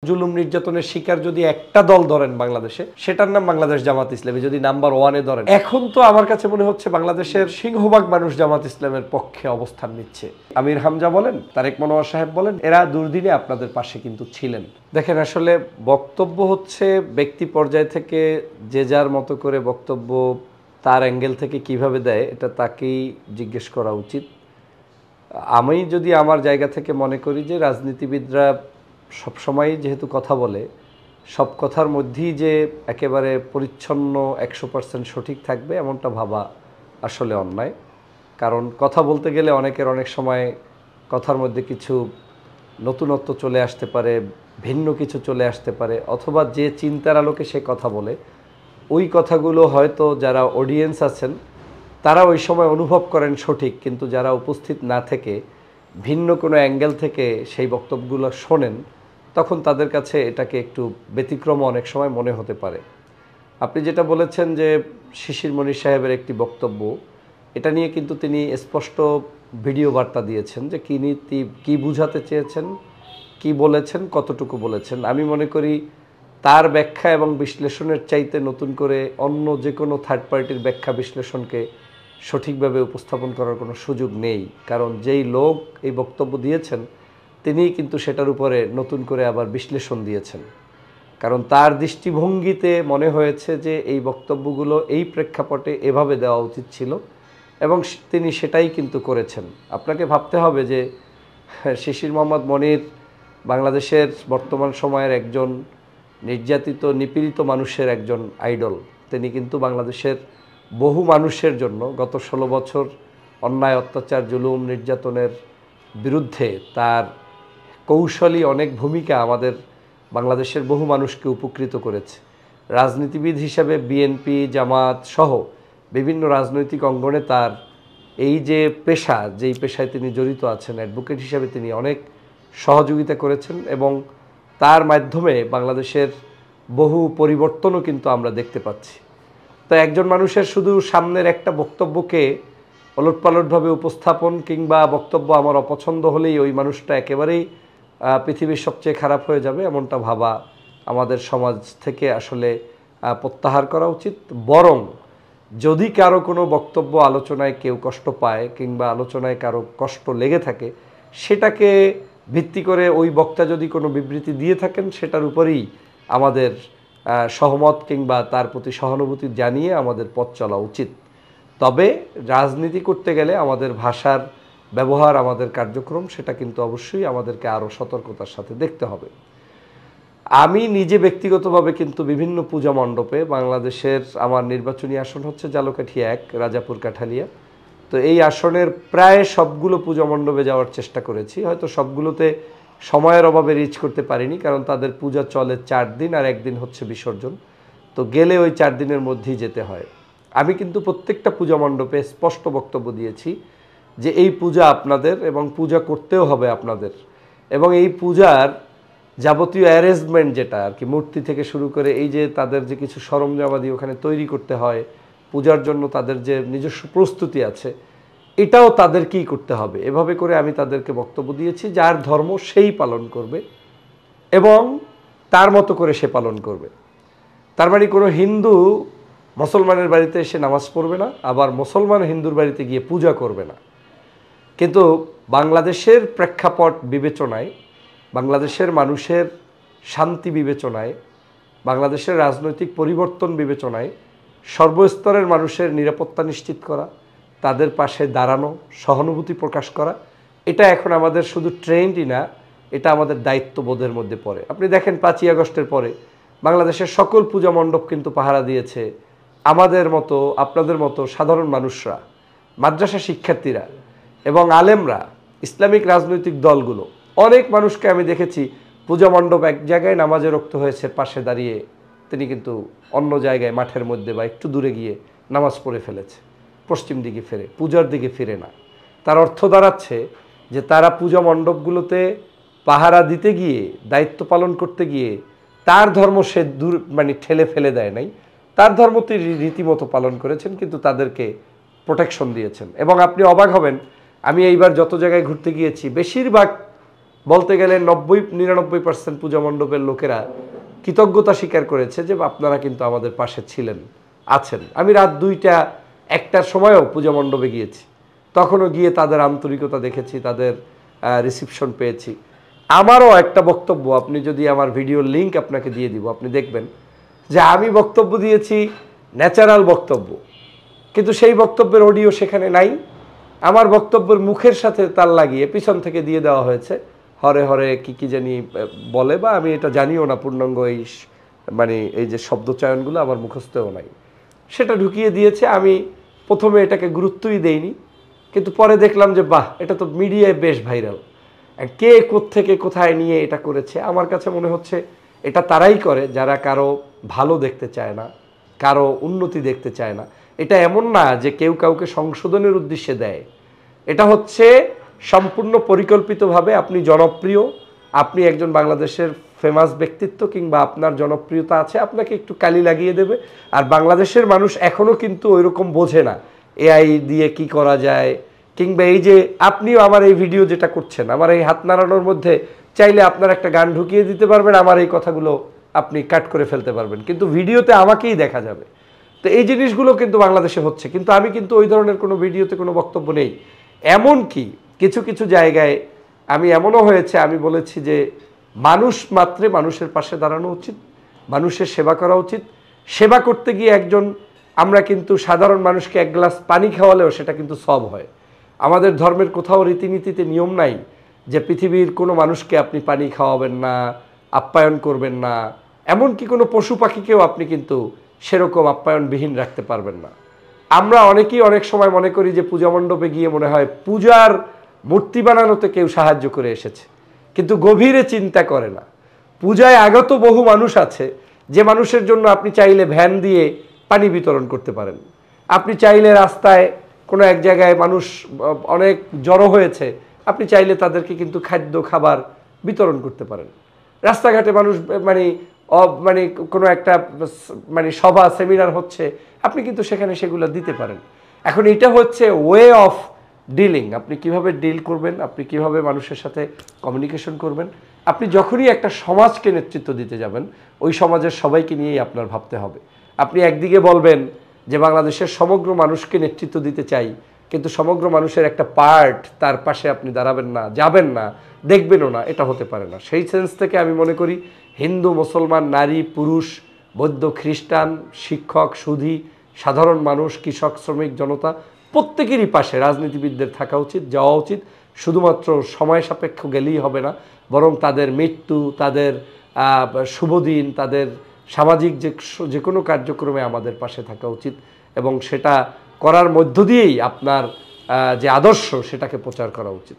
জুলুম নির্যাতনের শিকার যদি একটা দল ধরেন বাংলাদেশে, সেটার নাম বাংলাদেশ জামাত ইসলামী। যদি নাম্বার 1-এ ধরেন, এখন তো আমার কাছে মনে হচ্ছে বাংলাদেশের সিংহভাগ মানুষ জামাত ইসলামের পক্ষে অবস্থান নিচ্ছে। আমির হামজা বলেন, তারেক মনোয়ার সাহেব বলেন, এরা দুর্দিনে আপনাদের পাশে কিন্তু ছিলেন। দেখেন, আসলে বক্তব্য হচ্ছে ব্যক্তি পর্যায় থেকে যে যার মতো করে বক্তব্য তার অ্যাঙ্গেল থেকে কিভাবে দেয়, এটা তাকেই জিজ্ঞেস করা উচিত। আমি যদি আমার জায়গা থেকে মনে করি যে রাজনীতিবিদরা সবসময় যেহেতু কথা বলে, সব কথার মধ্যেই যে একেবারে পরিচ্ছন্ন 100% সঠিক থাকবে এমনটা ভাবা আসলে অন্যায়। কারণ কথা বলতে গেলে অনেকের অনেক সময় কথার মধ্যে কিছু নতুনত্ব চলে আসতে পারে, ভিন্ন কিছু চলে আসতে পারে, অথবা যে চিন্তার আলোকে সে কথা বলে ওই কথাগুলো হয়তো যারা অডিয়েন্স আছেন তারা ওই সময় অনুভব করেন সঠিক, কিন্তু যারা উপস্থিত না থেকে ভিন্ন কোনো অ্যাঙ্গেল থেকে সেই বক্তব্যগুলো শোনেন, তখন তাদের কাছে এটাকে একটু ব্যতিক্রম অনেক সময় মনে হতে পারে। আপনি যেটা বলেছেন যে শিশির মনির সাহেবের একটি বক্তব্য, এটা নিয়ে কিন্তু তিনি স্পষ্ট ভিডিও বার্তা দিয়েছেন যে কী বুঝাতে চেয়েছেন, কি বলেছেন, কতটুকু বলেছেন। আমি মনে করি তার ব্যাখ্যা এবং বিশ্লেষণের চাইতে নতুন করে অন্য যে কোনো থার্ড পার্টির ব্যাখ্যা বিশ্লেষণকে সঠিকভাবে উপস্থাপন করার কোনো সুযোগ নেই। কারণ যেই লোক এই বক্তব্য দিয়েছেন তিনিই কিন্তু সেটার উপরে নতুন করে আবার বিশ্লেষণ দিয়েছেন। কারণ তার দৃষ্টিভঙ্গিতে মনে হয়েছে যে এই বক্তব্যগুলো এই প্রেক্ষাপটে এভাবে দেওয়া উচিত ছিল এবং তিনি সেটাই কিন্তু করেছেন। আপনাকে ভাবতে হবে যে শিশির মোহাম্মদ মনির বাংলাদেশের বর্তমান সময়ের একজন নির্যাতিত নিপীড়িত মানুষের একজন আইডল। তিনি কিন্তু বাংলাদেশের বহু মানুষের জন্য গত 16 বছর অন্যায় অত্যাচার জুলুম নির্যাতনের বিরুদ্ধে তার কৌশলী অনেক ভূমিকা আমাদের বাংলাদেশের বহু মানুষকে উপকৃত করেছে। রাজনীতিবিদ হিসাবে বিএনপি জামাত সহ বিভিন্ন রাজনৈতিক অঙ্গনে তার এই যে পেশা, যেই পেশায় তিনি জড়িত আছেন, অ্যাডভোকেট হিসাবে তিনি অনেক সহযোগিতা করেছেন এবং তার মাধ্যমে বাংলাদেশের বহু পরিবর্তনও কিন্তু আমরা দেখতে পাচ্ছি। তো একজন মানুষের শুধু সামনের একটা বক্তব্যকে ওলটপালটভাবে উপস্থাপন কিংবা বক্তব্য আমার অপছন্দ হলেই ওই মানুষটা একেবারেই পৃথিবীর সবচেয়ে খারাপ হয়ে যাবে, এমনটা ভাবা আমাদের সমাজ থেকে আসলে প্রত্যাহার করা উচিত। বরং যদি কারো কোনো বক্তব্য আলোচনায় কেউ কষ্ট পায় কিংবা আলোচনায় কারো কষ্ট লেগে থাকে, সেটাকে ভিত্তি করে ওই বক্তা যদি কোনো বিবৃতি দিয়ে থাকেন সেটার উপরেই আমাদের সহমত কিংবা তার প্রতি সহানুভূতি জানিয়ে আমাদের পথ চলা উচিত। তবে রাজনীতি করতে গেলে আমাদের ভাষার ব্যবহার, আমাদের কার্যক্রম, সেটা কিন্তু অবশ্যই আমাদেরকে আরও সতর্কতার সাথে দেখতে হবে। আমি নিজে ব্যক্তিগতভাবে কিন্তু বিভিন্ন পূজা মণ্ডপে, বাংলাদেশের আমার নির্বাচনী আসন হচ্ছে ঝালকাঠি 1 রাজাপুর কাঠালিয়া, তো এই আসনের প্রায় সবগুলো পূজা মণ্ডপে যাওয়ার চেষ্টা করেছি। হয়তো সবগুলোতে সময়ের অভাবে রিচ করতে পারিনি, কারণ তাদের পূজা চলে 4 দিন আর একদিন হচ্ছে বিসর্জন। তো গেলে ওই 4 দিনের মধ্যেই যেতে হয়। আমি কিন্তু প্রত্যেকটা পূজা মণ্ডপে স্পষ্ট বক্তব্য দিয়েছি যে এই পূজা আপনাদের এবং পূজা করতেও হবে আপনাদের, এবং এই পূজার যাবতীয় অ্যারেঞ্জমেন্ট যেটা আর কি, মূর্তি থেকে শুরু করে এই যে তাদের যে কিছু সরঞ্জামাদি ওখানে তৈরি করতে হয় পূজার জন্য, তাদের যে নিজস্ব প্রস্তুতি আছে, এটাও তাদেরকেই করতে হবে। এভাবে করে আমি তাদেরকে বক্তব্য দিয়েছি, যার ধর্ম সেই পালন করবে এবং তার মতো করে সে পালন করবে। তার মানে কোনো হিন্দু মুসলমানের বাড়িতে এসে নামাজ পড়বে না, আবার মুসলমান হিন্দুর বাড়িতে গিয়ে পূজা করবে না। কিন্তু বাংলাদেশের প্রেক্ষাপট বিবেচনায়, বাংলাদেশের মানুষের শান্তি বিবেচনায়, বাংলাদেশের রাজনৈতিক পরিবর্তন বিবেচনায় সর্বস্তরের মানুষের নিরাপত্তা নিশ্চিত করা, তাদের পাশে দাঁড়ানো, সহানুভূতি প্রকাশ করা, এটা এখন আমাদের শুধু ট্রেন্ডই না, এটা আমাদের দায়িত্ববোধের মধ্যে পড়ে। আপনি দেখেন 5ই আগস্টের পরে বাংলাদেশের সকল পূজা মণ্ডপ কিন্তু পাহারা দিয়েছে আমাদের মতো, আপনাদের মতো সাধারণ মানুষরা, মাদ্রাসা শিক্ষার্থীরা এবং আলেমরা, ইসলামিক রাজনৈতিক দলগুলো। অনেক মানুষকে আমি দেখেছি পূজা মণ্ডপ এক জায়গায় নামাজে রক্ত হয়েছে, পাশে দাঁড়িয়ে তিনি কিন্তু অন্য জায়গায় মাঠের মধ্যে বা একটু দূরে গিয়ে নামাজ পড়ে ফেলেছে, পশ্চিম দিকে ফিরে, পূজার দিকে ফিরে না। তার অর্থ দাঁড়াচ্ছে যে তারা পূজা মণ্ডপগুলোতে পাহারা দিতে গিয়ে, দায়িত্ব পালন করতে গিয়ে তার ধর্ম সে ঠেলে ফেলে দেয় নাই, তার ধর্ম তিনি রীতিমতো পালন করেছেন, কিন্তু তাদেরকে প্রোটেকশন দিয়েছেন। এবং আপনি অবাক হবেন, আমি এইবার যত জায়গায় ঘুরতে গিয়েছি বেশিরভাগ বলতে গেলে 90-99% পূজা মণ্ডপের লোকেরা কৃতজ্ঞতা স্বীকার করেছে যে আপনারা কিন্তু আমাদের পাশে ছিলেন, আছেন। আমি রাত 2টা 1টার সময়ও পূজা মণ্ডপে গিয়েছি, তখনও গিয়ে তাদের আন্তরিকতা দেখেছি, তাদের রিসিপশন পেয়েছি। আমারও একটা বক্তব্য, আপনি যদি আমার ভিডিওর লিঙ্ক আপনাকে দিয়ে দিব, আপনি দেখবেন যে আমি বক্তব্য দিয়েছি ন্যাচারাল বক্তব্য, কিন্তু সেই বক্তব্যের অডিও সেখানে নাই। আমার বক্তব্যের মুখের সাথে তাল লাগিয়ে পিছন থেকে দিয়ে দেওয়া হয়েছে হরে হরে কি জানি বলে, বা আমি এটা জানিও না পূর্ণাঙ্গ এই মানে এই যে শব্দচয়নগুলো আমার মুখস্থও নাই, সেটা ঢুকিয়ে দিয়েছে। আমি প্রথমে এটাকে গুরুত্বই দেইনি, কিন্তু পরে দেখলাম যে বাহ, এটা তো মিডিয়ায় বেশ ভাইরাল। কে কোত্থেকে কোথায় নিয়ে এটা করেছে, আমার কাছে মনে হচ্ছে এটা তারাই করে যারা কারো ভালো দেখতে চায় না, কারো উন্নতি দেখতে চায় না। এটা এমন না যে কেউ কাউকে সংশোধনের উদ্দেশ্যে দেয়, এটা হচ্ছে সম্পূর্ণ পরিকল্পিতভাবে আপনি জনপ্রিয়, আপনি একজন বাংলাদেশের ফেমাস ব্যক্তিত্ব কিংবা আপনার জনপ্রিয়তা আছে, আপনাকে একটু কালি লাগিয়ে দেবে। আর বাংলাদেশের মানুষ এখনও কিন্তু ওইরকম বোঝে না এআই দিয়ে কি করা যায়, কিংবা এই যে আপনিও আমার এই ভিডিও যেটা করছেন, আমার এই হাত নাড়ানোর মধ্যে চাইলে আপনার একটা গান ঢুকিয়ে দিতে পারবেন, আমার এই কথাগুলো আপনি কাট করে ফেলতে পারবেন, কিন্তু ভিডিওতে আমাকেই দেখা যাবে। তো এই জিনিসগুলো কিন্তু বাংলাদেশে হচ্ছে, কিন্তু আমি কিন্তু ওই ধরনের কোনো ভিডিওতে কোনো বক্তব্য নেই। এমন কি কিছু কিছু জায়গায় আমি এমনও হয়েছে, আমি বলেছি যে মানুষ মাত্রে মানুষের পাশে দাঁড়ানো উচিত, মানুষের সেবা করা উচিত। সেবা করতে গিয়ে আমরা কিন্তু সাধারণ মানুষকে এক গ্লাস পানি খাওয়ালেও সেটা কিন্তু সব হয়। আমাদের ধর্মের কোথাও রীতিনীতিতে নিয়ম নাই যে পৃথিবীর কোনো মানুষকে আপনি পানি খাওয়াবেন না, আপ্যায়ন করবেন না, এমনকি কোনো পশু পাখিকেও আপনি কিন্তু সেরকম আপ্যায়নবিহীন রাখতে পারবেন না। আমরা অনেকেই অনেক সময় মনে করি যে পূজা মণ্ডপে গিয়ে মনে হয় পূজার মূর্তি বানানোতে কেউ সাহায্য করে এসেছে, কিন্তু গভীরে চিন্তা করে না। পূজায় আগত বহু মানুষ আছে, যে মানুষের জন্য আপনি চাইলে ভ্যান দিয়ে পানি বিতরণ করতে পারেন। আপনি চাইলে রাস্তায় কোনো এক জায়গায় মানুষ অনেক জড়ো হয়েছে, আপনি চাইলে তাদেরকে কিন্তু খাদ্য খাবার বিতরণ করতে পারেন। রাস্তাঘাটে মানুষ মানে কোনো একটা সভা সেমিনার হচ্ছে, আপনি কিন্তু সেখানে সেগুলো দিতে পারেন। এখন এটা হচ্ছে ওয়ে অফ ডিলিং, আপনি কিভাবে ডিল করবেন, আপনি কিভাবে মানুষের সাথে কমিউনিকেশন করবেন। আপনি যখনই একটা সমাজকে নেতৃত্ব দিতে যাবেন, ওই সমাজের সবাইকে নিয়েই আপনার ভাবতে হবে। আপনি একদিকে বলবেন যে বাংলাদেশের সমগ্র মানুষকে নেতৃত্ব দিতে চাই, কিন্তু সমগ্র মানুষের একটা পার্ট তার পাশে আপনি দাঁড়াবেন না, যাবেন না, দেখবেনও না, এটা হতে পারে না। সেই সেন্স থেকে আমি মনে করি হিন্দু, মুসলমান, নারী, পুরুষ, বৌদ্ধ, খ্রিস্টান, শিক্ষক, সুধী, সাধারণ মানুষ, কৃষক, শ্রমিক, জনতা, প্রত্যেকেরই পাশে রাজনীতিবিদদের থাকা উচিত, যাওয়া উচিত। শুধুমাত্র সময় সাপেক্ষ গেলেই হবে না, বরং তাদের মৃত্যু, তাদের শুভদিন, তাদের সামাজিক যে কোনো কার্যক্রমে আমাদের পাশে থাকা উচিত, এবং সেটা করার মধ্য দিয়েই আপনার যে আদর্শ সেটাকে প্রচার করা উচিত।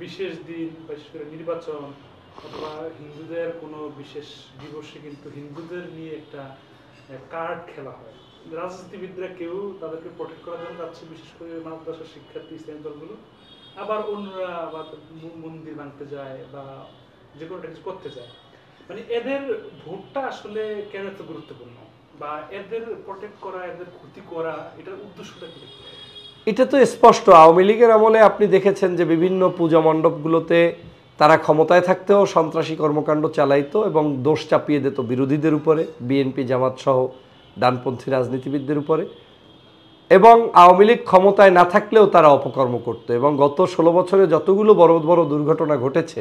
বিশেষ দিন, বিশেষ করে নির্বাচন অথবা হিন্দুদের কোনো বিশেষ দিবসে কিন্তু হিন্দুদের নিয়ে একটা কার্ড খেলা হয়। রাজনীতিবিদরা কেউ তাদেরকে প্রোটেক্ট করার জন্য যাচ্ছে, বিশেষ করে মাদ্রাসা শিক্ষার্থী, ইসলামী দলগুলো, আবার অন্যরা আবার মন্দির ভাঙতে যায় বা যে কোনো কিছু করতে যায়। মানে এদের ভোটটা আসলে কেন এত গুরুত্বপূর্ণ, বা এদের প্রোটেক্ট করা, এদের ক্ষতি করা, এটার উদ্দেশ্যটা কি? এটা তো স্পষ্ট। আওয়ামী লীগের আমলে আপনি দেখেছেন যে বিভিন্ন পূজা মণ্ডপগুলোতে তারা ক্ষমতায় থাকতেও সন্ত্রাসী কর্মকাণ্ড চালাইতো এবং দোষ চাপিয়ে দিত বিরোধীদের উপরে, বিএনপি, জামাত সহ ডানপন্থী রাজনীতিবিদদের উপরে। এবং আওয়ামী লীগ ক্ষমতায় না থাকলেও তারা অপকর্ম করতো। এবং গত 16 বছরে যতগুলো বড় বড় দুর্ঘটনা ঘটেছে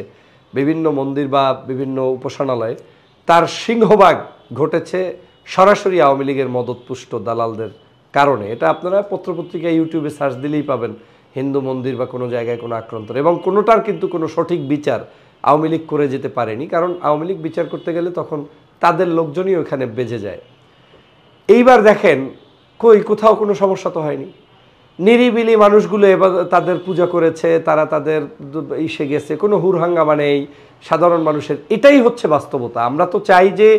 বিভিন্ন মন্দির বা বিভিন্ন উপাসনালয়ে, তার সিংহভাগ ঘটেছে সরাসরি আওয়ামী লীগের মদতপুষ্ট দালালদের কারণে। এটা আপনারা পত্রপত্রিকায়, ইউটিউবে সার্চ দিলেই পাবেন হিন্দু মন্দির বা কোনো জায়গায় কোনো আক্রান্ত, এবং কোনোটার কিন্তু কোনো সঠিক বিচার আওয়ামী লীগ করে যেতে পারেনি, কারণ আওয়ামী লীগ বিচার করতে গেলে তখন তাদের লোকজনই ওখানে বেজে যায়। এইবার দেখেন কোথাও কোনো সমস্যা তো হয়নি, নিরিবিলি মানুষগুলো এবার তাদের পূজা করেছে, তারা তাদের ইসে গেছে, কোনো হুরহাঙ্গামা নেই সাধারণ মানুষের। এটাই হচ্ছে বাস্তবতা। আমরা তো চাই যে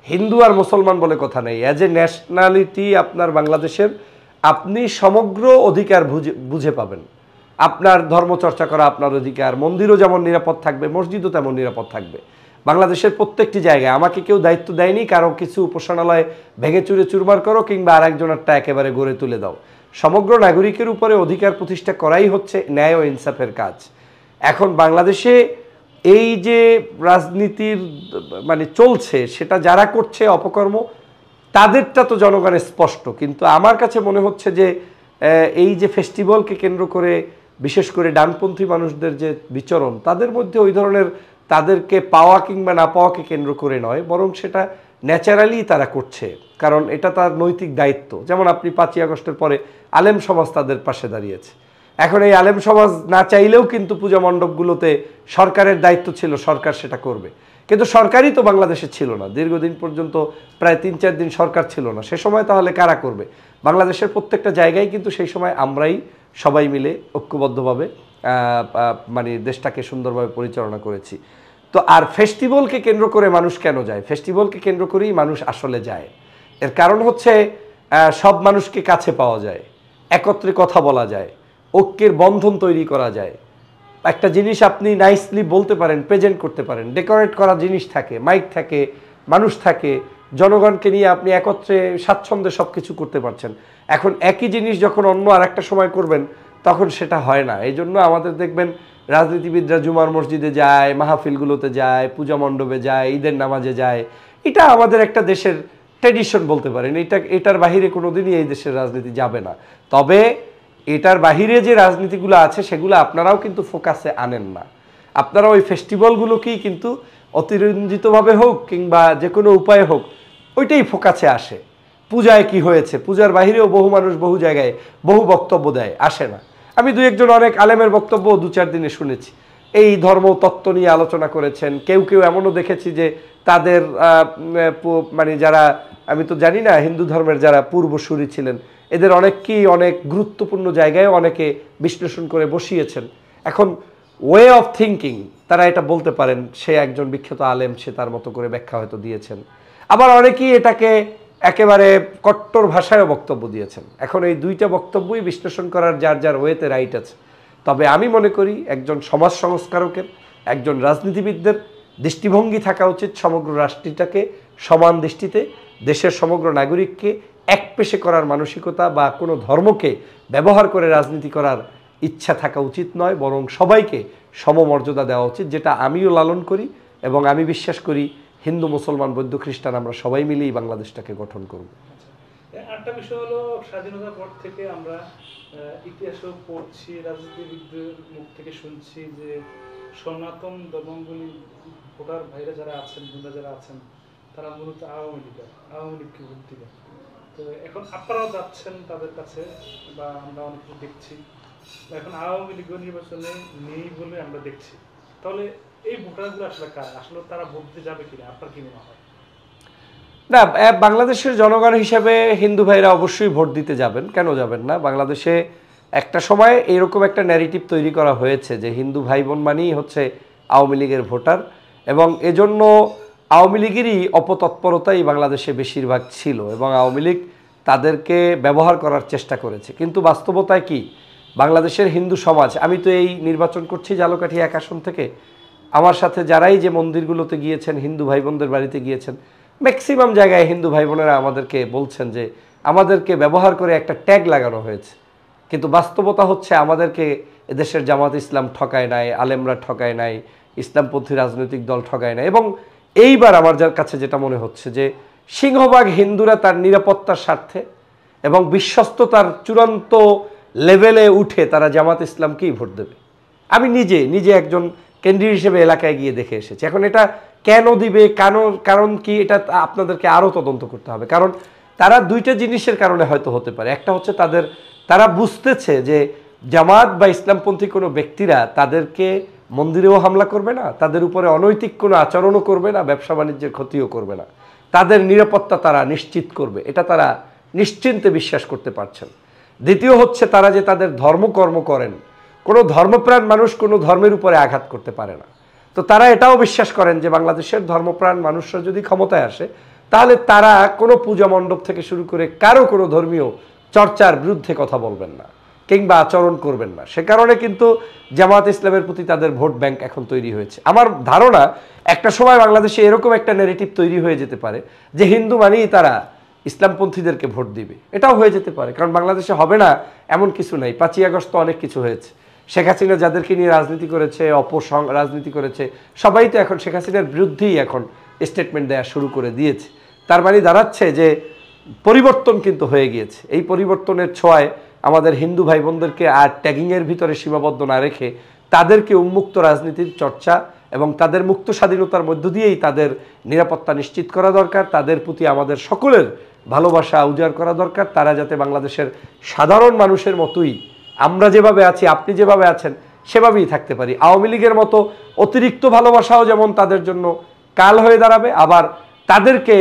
হিন্দু আর মুসলমান বলে কথা নেই, অ্যাজ এ ন্যাশনালিটি আপনার বাংলাদেশের আপনি সমগ্র অধিকার বুঝে পাবেন। আপনার ধর্মচর্চা করা আপনার অধিকার, মন্দিরও যেমন নিরাপদ থাকবে, মসজিদও তেমন নিরাপদ থাকবে। বাংলাদেশের প্রত্যেকটি জায়গায় আমাকে কেউ দায়িত্ব দেয়নি কারো কিছু উপাসনালয় ভেঙে চুরে চুরমার করো কিংবা আরেকজনেরটা একেবারে গড়ে তুলে দাও। সমগ্র নাগরিকের উপরে অধিকার প্রতিষ্ঠা করাই হচ্ছে ন্যায় ও ইনসাফের কাজ। এখন বাংলাদেশে এই যে রাজনীতির মানে চলছে সেটা যারা করছে অপকর্ম তাদেরটা তো জনগণের স্পষ্ট, কিন্তু আমার কাছে মনে হচ্ছে যে এই যে ফেস্টিভ্যালকে কেন্দ্র করে বিশেষ করে ডানপন্থী মানুষদের যে বিচরণ তাদের মধ্যে ওই ধরনের তাদেরকে পাওয়া কিংবা না পাওয়াকে কেন্দ্র করে নয়, বরং সেটা ন্যাচারালি তারা করছে, কারণ এটা তার নৈতিক দায়িত্ব। যেমন আপনি 5ই আগস্টের পরে আলেম সমাজ তাদের পাশে দাঁড়িয়েছে। এখন এই আলেম সমাজ না চাইলেও কিন্তু পূজা মণ্ডপগুলোতে সরকারের দায়িত্ব ছিল, সরকার সেটা করবে, কিন্তু সরকারই তো বাংলাদেশে ছিল না দীর্ঘদিন পর্যন্ত, প্রায় 3-4 দিন সরকার ছিল না। সে সময় তাহলে কারা করবে? বাংলাদেশের প্রত্যেকটা জায়গায় কিন্তু সেই সময় আমরাই সবাই মিলে ঐক্যবদ্ধভাবে মানে দেশটাকে সুন্দরভাবে পরিচালনা করেছি। তো আর ফেস্টিভ্যালকে কেন্দ্র করে মানুষ কেন যায়? ফেস্টিভ্যালকে কেন্দ্র করেই মানুষ আসলে যায়। এর কারণ হচ্ছে সব মানুষকে কাছে পাওয়া যায়, একত্রে কথা বলা যায়, ঐক্যের বন্ধন তৈরি করা যায়। একটা জিনিস আপনি নাইসলি বলতে পারেন, প্রেজেন্ট করতে পারেন, ডেকোরেট করা জিনিস থাকে, মাইক থাকে, মানুষ থাকে, জনগণকে নিয়ে আপনি একত্রে স্বাচ্ছন্দ্যে সব কিছু করতে পারছেন। এখন একই জিনিস যখন অন্য আরেকটা সময় করবেন তখন সেটা হয় না। এই জন্য আমাদের দেখবেন রাজনীতিবিদরা জুমার মসজিদে যায়, মাহফিলগুলোতে যায়, পূজা মণ্ডপে যায়, ঈদের নামাজে যায়। এটা আমাদের একটা দেশের ট্র্যাডিশন বলতে পারেন। এটার বাহিরে কোনোদিনই এই দেশের রাজনীতি যাবে না। তবে এটার বাহিরে যে রাজনীতিগুলো আছে সেগুলো আপনারাও কিন্তু ফোকাসে আনেন না। আপনারা ওই ফেস্টিভ্যালগুলোকেই কিন্তু অতিরঞ্জিতভাবে হোক কিংবা যে কোনো উপায়ে হোক ওইটাই ফোকাসে আসে। পূজায় কি হয়েছে, পূজার বাহিরেও বহু মানুষ বহু জায়গায় বহু বক্তব্য দেয়, আসে না। আমি 2-1 অনেক আলেমের বক্তব্য 2-4 দিনে শুনেছি, এই ধর্ম তত্ত্ব নিয়ে আলোচনা করেছেন। কেউ কেউ এমনও দেখেছি যে তাদের মানে যারা, আমি তো জানি না হিন্দু ধর্মের যারা পূর্বসূরি ছিলেন, এদের অনেককেই অনেক গুরুত্বপূর্ণ জায়গায় অনেকে বিশ্লেষণ করে বসিয়েছেন। এখন ওয়ে অফ থিঙ্কিং তারা এটা বলতে পারেন, সে একজন বিখ্যাত আলেম, সে তার মতো করে ব্যাখ্যা হয়তো দিয়েছেন। আবার অনেকেই এটাকে একেবারে কট্টর ভাষায়ও বক্তব্য দিয়েছেন। এখন এই দুইটা বক্তব্যই বিশ্লেষণ করার যার যার ওয়েতে রাইট আছে। তবে আমি মনে করি একজন সমাজ সংস্কারকের, একজন রাজনীতিবিদদের দৃষ্টিভঙ্গি থাকা উচিত সমগ্র রাষ্ট্রটাকে সমান দৃষ্টিতে, দেশের সমগ্র নাগরিককে এক পেশে করার মানসিকতা বা কোনো ধর্মকে ব্যবহার করে রাজনীতি করার ইচ্ছা থাকা উচিত নয়, বরং সবাইকে সমমর্যাদা দেওয়া উচিত, যেটা আমিও লালন করি এবং আমি বিশ্বাস করি হিন্দু, মুসলমান, বৌদ্ধ, খ্রিস্টান আমরা সবাই মিলেই বাংলাদেশটাকে গঠন করব। আরেকটা বিষয় হলো, স্বাধীনতার পর থেকে আমরা ইতিহাসও পড়ছি, রাজনীতিবিদদের মুখ থেকে শুনছি যে সনাতন ধর্মাবলী ভোটার ভাইরা যারা আছেন, বোনরা যারা আছেন, তারা মূলত আওয়ামী লীগকে ভোট দিবেন। তো এখন আপনারাও যাচ্ছেন তাদের কাছে, বা আমরা অনেক কিছু দেখছি, এখন আওয়ামী লীগ নির্বাচনে নেই বলে আমরা দেখছি। তাহলে এই ভোটারগুলো আসলে কার? আসলে তারা ভোট দিতে যাবে কিনা, আপনার কি মনে হয়? না, বাংলাদেশের জনগণ হিসেবে হিন্দু ভাইরা অবশ্যই ভোট দিতে যাবেন, কেন যাবেন না? বাংলাদেশে একটা সময় এরকম একটা ন্যারেটিভ তৈরি করা হয়েছে যে হিন্দু ভাই বোন মানেই হচ্ছে আওয়ামী লীগের ভোটার, এবং এজন্য আওয়ামী লীগেরই অপতৎপরতাই বাংলাদেশে বেশিরভাগ ছিল এবং আওয়ামী লীগ তাদেরকে ব্যবহার করার চেষ্টা করেছে। কিন্তু বাস্তবতায় কি, বাংলাদেশের হিন্দু সমাজ, আমি তো এই নির্বাচন করছি ঝালকাঠি 1 আসন থেকে, আমার সাথে যারাই যে মন্দিরগুলোতে গিয়েছেন, হিন্দু ভাই বোনদের বাড়িতে গিয়েছেন, ম্যাক্সিমাম জায়গায় হিন্দু ভাই বোনেরা আমাদেরকে বলছেন যে আমাদেরকে ব্যবহার করে একটা ট্যাগ লাগানো হয়েছে। কিন্তু বাস্তবতা হচ্ছে আমাদেরকে এদেশের জামাত ইসলাম ঠকায় নাই, আলেমরা ঠকায় নাই, ইসলামপন্থী রাজনৈতিক দল ঠকায় নাই। এবং এইবার আমার যার কাছে যেটা মনে হচ্ছে যে সিংহভাগ হিন্দুরা তার নিরাপত্তার স্বার্থে এবং বিশ্বস্ততার চূড়ান্ত লেভেলে উঠে তারা জামাত ইসলামকেই ভোট দেবে। আমি নিজে একজন কেন্দ্রীয় হিসেবে এলাকায় গিয়ে দেখে এসেছি। এখন এটা কেন দিবে, কারণ কি, এটা আপনাদেরকে আরও তদন্ত করতে হবে। কারণ তারা 2টা জিনিসের কারণে হয়তো হতে পারে। একটা হচ্ছে তারা বুঝতেছে যে জামাত বা ইসলামপন্থী কোনো ব্যক্তিরা তাদেরকে মন্দিরেও হামলা করবে না, তাদের উপরে অনৈতিক কোনো আচরণও করবে না, ব্যবসা বাণিজ্যের ক্ষতিও করবে না, তাদের নিরাপত্তা তারা নিশ্চিত করবে, এটা তারা নিশ্চিন্তে বিশ্বাস করতে পারছেন। দ্বিতীয় হচ্ছে তারা যে তাদের ধর্মকর্ম করেন, কোনো ধর্মপ্রাণ মানুষ কোনো ধর্মের উপরে আঘাত করতে পারে না। তো তারা এটাও বিশ্বাস করেন যে বাংলাদেশের ধর্মপ্রাণ মানুষরা যদি ক্ষমতায় আসে তাহলে তারা কোনো পূজা মণ্ডপ থেকে শুরু করে কারো কোনো ধর্মীয় চর্চার বিরুদ্ধে কথা বলবেন না কিংবা আচরণ করবেন না। সে কারণে কিন্তু জামাত ইসলামের প্রতি তাদের ভোট ব্যাংক এখন তৈরি হয়েছে। আমার ধারণা একটা সময় বাংলাদেশে এরকম একটা ন্যারেটিভ তৈরি হয়ে যেতে পারে যে হিন্দু মানেই তারা ইসলামপন্থীদেরকে ভোট দিবে। এটাও হয়ে যেতে পারে, কারণ বাংলাদেশে হবে না এমন কিছু নাই। 5ই আগস্ট তো অনেক কিছু হয়েছে, শেখ হাসিনা যাদেরকে নিয়ে রাজনীতি করেছে, রাজনীতি করেছে, সবাই তো এখন শেখ হাসিনার বিরুদ্ধেই এখন স্টেটমেন্ট দেওয়া শুরু করে দিয়েছে। তার মানে দাঁড়াচ্ছে যে পরিবর্তন কিন্তু হয়ে গিয়েছে। এই পরিবর্তনের ছোঁয়ায় আমাদের হিন্দু ভাই বোনদেরকে আর ট্যাগিংয়ের ভিতরে সীমাবদ্ধ না রেখে তাদেরকে উন্মুক্ত রাজনীতির চর্চা এবং তাদের মুক্ত স্বাধীনতার মধ্য দিয়েই তাদের নিরাপত্তা নিশ্চিত করা দরকার। তাদের প্রতি আমাদের সকলের ভালোবাসা উজাড় করা দরকার। তারা যাতে বাংলাদেশের সাধারণ মানুষের মতোই, আমরা যেভাবে আছি, আপনি যেভাবে আছেন, সেভাবেই থাকতে পারি। আওয়ামী লীগের মতো অতিরিক্ত ভালোবাসাও যেমন তাদের জন্য কাল হয়ে দাঁড়াবে, আবার তাদেরকে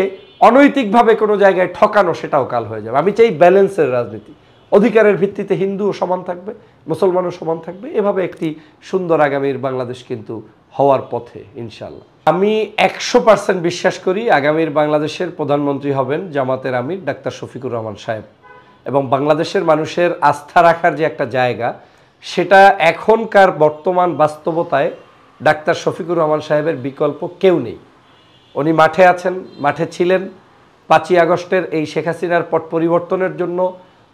অনৈতিকভাবে কোনো জায়গায় ঠকানো সেটাও কাল হয়ে যাবে। আমি চাই ব্যালেন্সের রাজনীতি, অধিকারের ভিত্তিতে হিন্দুও সমান থাকবে, মুসলমানও সমান থাকবে। এভাবে একটি সুন্দর আগামীর বাংলাদেশ কিন্তু হওয়ার পথে ইনশাল্লাহ। আমি 100% বিশ্বাস করি আগামীর বাংলাদেশের প্রধানমন্ত্রী হবেন জামাতের আমির ডাক্তার শফিকুর রহমান সাহেব। এবং বাংলাদেশের মানুষের আস্থা রাখার যে একটা জায়গা, সেটা এখনকার বর্তমান বাস্তবতায় ডাক্তার শফিকুর রহমান সাহেবের বিকল্প কেউ নেই। উনি মাঠে আছেন, মাঠে ছিলেন। 5ই আগস্টের এই শেখ হাসিনার পট পরিবর্তনের জন্য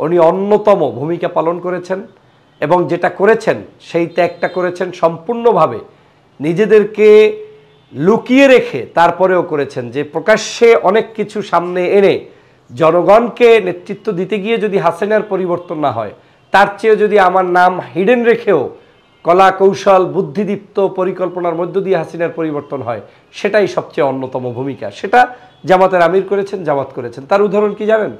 উনি অন্যতম ভূমিকা পালন করেছেন এবং যেটা করেছেন সেই ত্যাগটা করেছেন সম্পূর্ণভাবে নিজেদেরকে লুকিয়ে রেখে, তারপরেও করেছেন যে প্রকাশ্যে অনেক কিছু সামনে এনে জনগণকে নেতৃত্ব দিতে গিয়ে যদি হাসিনার পরিবর্তন না হয়, তার চেয়ে যদি আমার নাম হিডেন রেখেও কলা কৌশল বুদ্ধিদীপ্ত পরিকল্পনার মধ্য দিয়ে হাসিনার পরিবর্তন হয়, সেটাই সবচেয়ে অন্যতম ভূমিকা। সেটা জামাতের আমির করেছেন, জামাত করেছেন। তার উদাহরণ কি জানেন?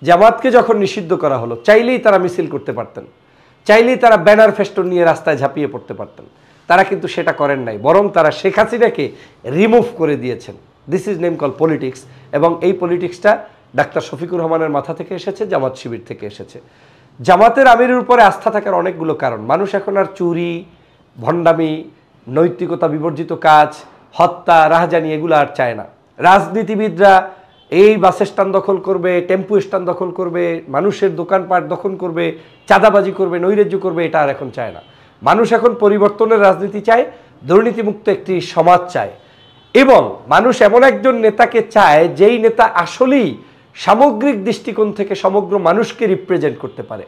জামাতকে যখন নিষিদ্ধ করা হলো, চাইলেই তারা মিছিল করতে পারতেন, চাইলেই তারা ব্যানার ফেস্টুন নিয়ে রাস্তায় ঝাঁপিয়ে পড়তে পারতেন। তারা কিন্তু সেটা করেন নাই, বরং তারা শেখ হাসিনাকে রিমুভ করে দিয়েছেন। This is name call politics. এবং এই পলিটিক্সটা ডাক্তার শফিকুর রহমানের মাথা থেকে এসেছে, জামাত শিবির থেকে এসেছে। জামাতের আমিরের উপরে আস্থা থাকার অনেকগুলো কারণ। মানুষ এখন আর চুরি, ভণ্ডামি, নৈতিকতা বিবর্জিত কাজ, হত্যা, রাহাজানি এগুলো আর চায় না। রাজনীতিবিদরা এই বাস স্ট্যান্ড দখল করবে, টেম্পু স্ট্যান্ড দখল করবে, মানুষের দোকানপাট দখল করবে, চাঁদাবাজি করবে, নৈরাজ্য করবে, এটা আর এখন চায় না। মানুষ এখন পরিবর্তনের রাজনীতি চায়, দুর্নীতিমুক্ত একটি সমাজ চায়। এবং মানুষ এমন একজন নেতাকে চায় যেই নেতা আসলেই সামগ্রিক দৃষ্টিকোণ থেকে সমগ্র মানুষকে রিপ্রেজেন্ট করতে পারে।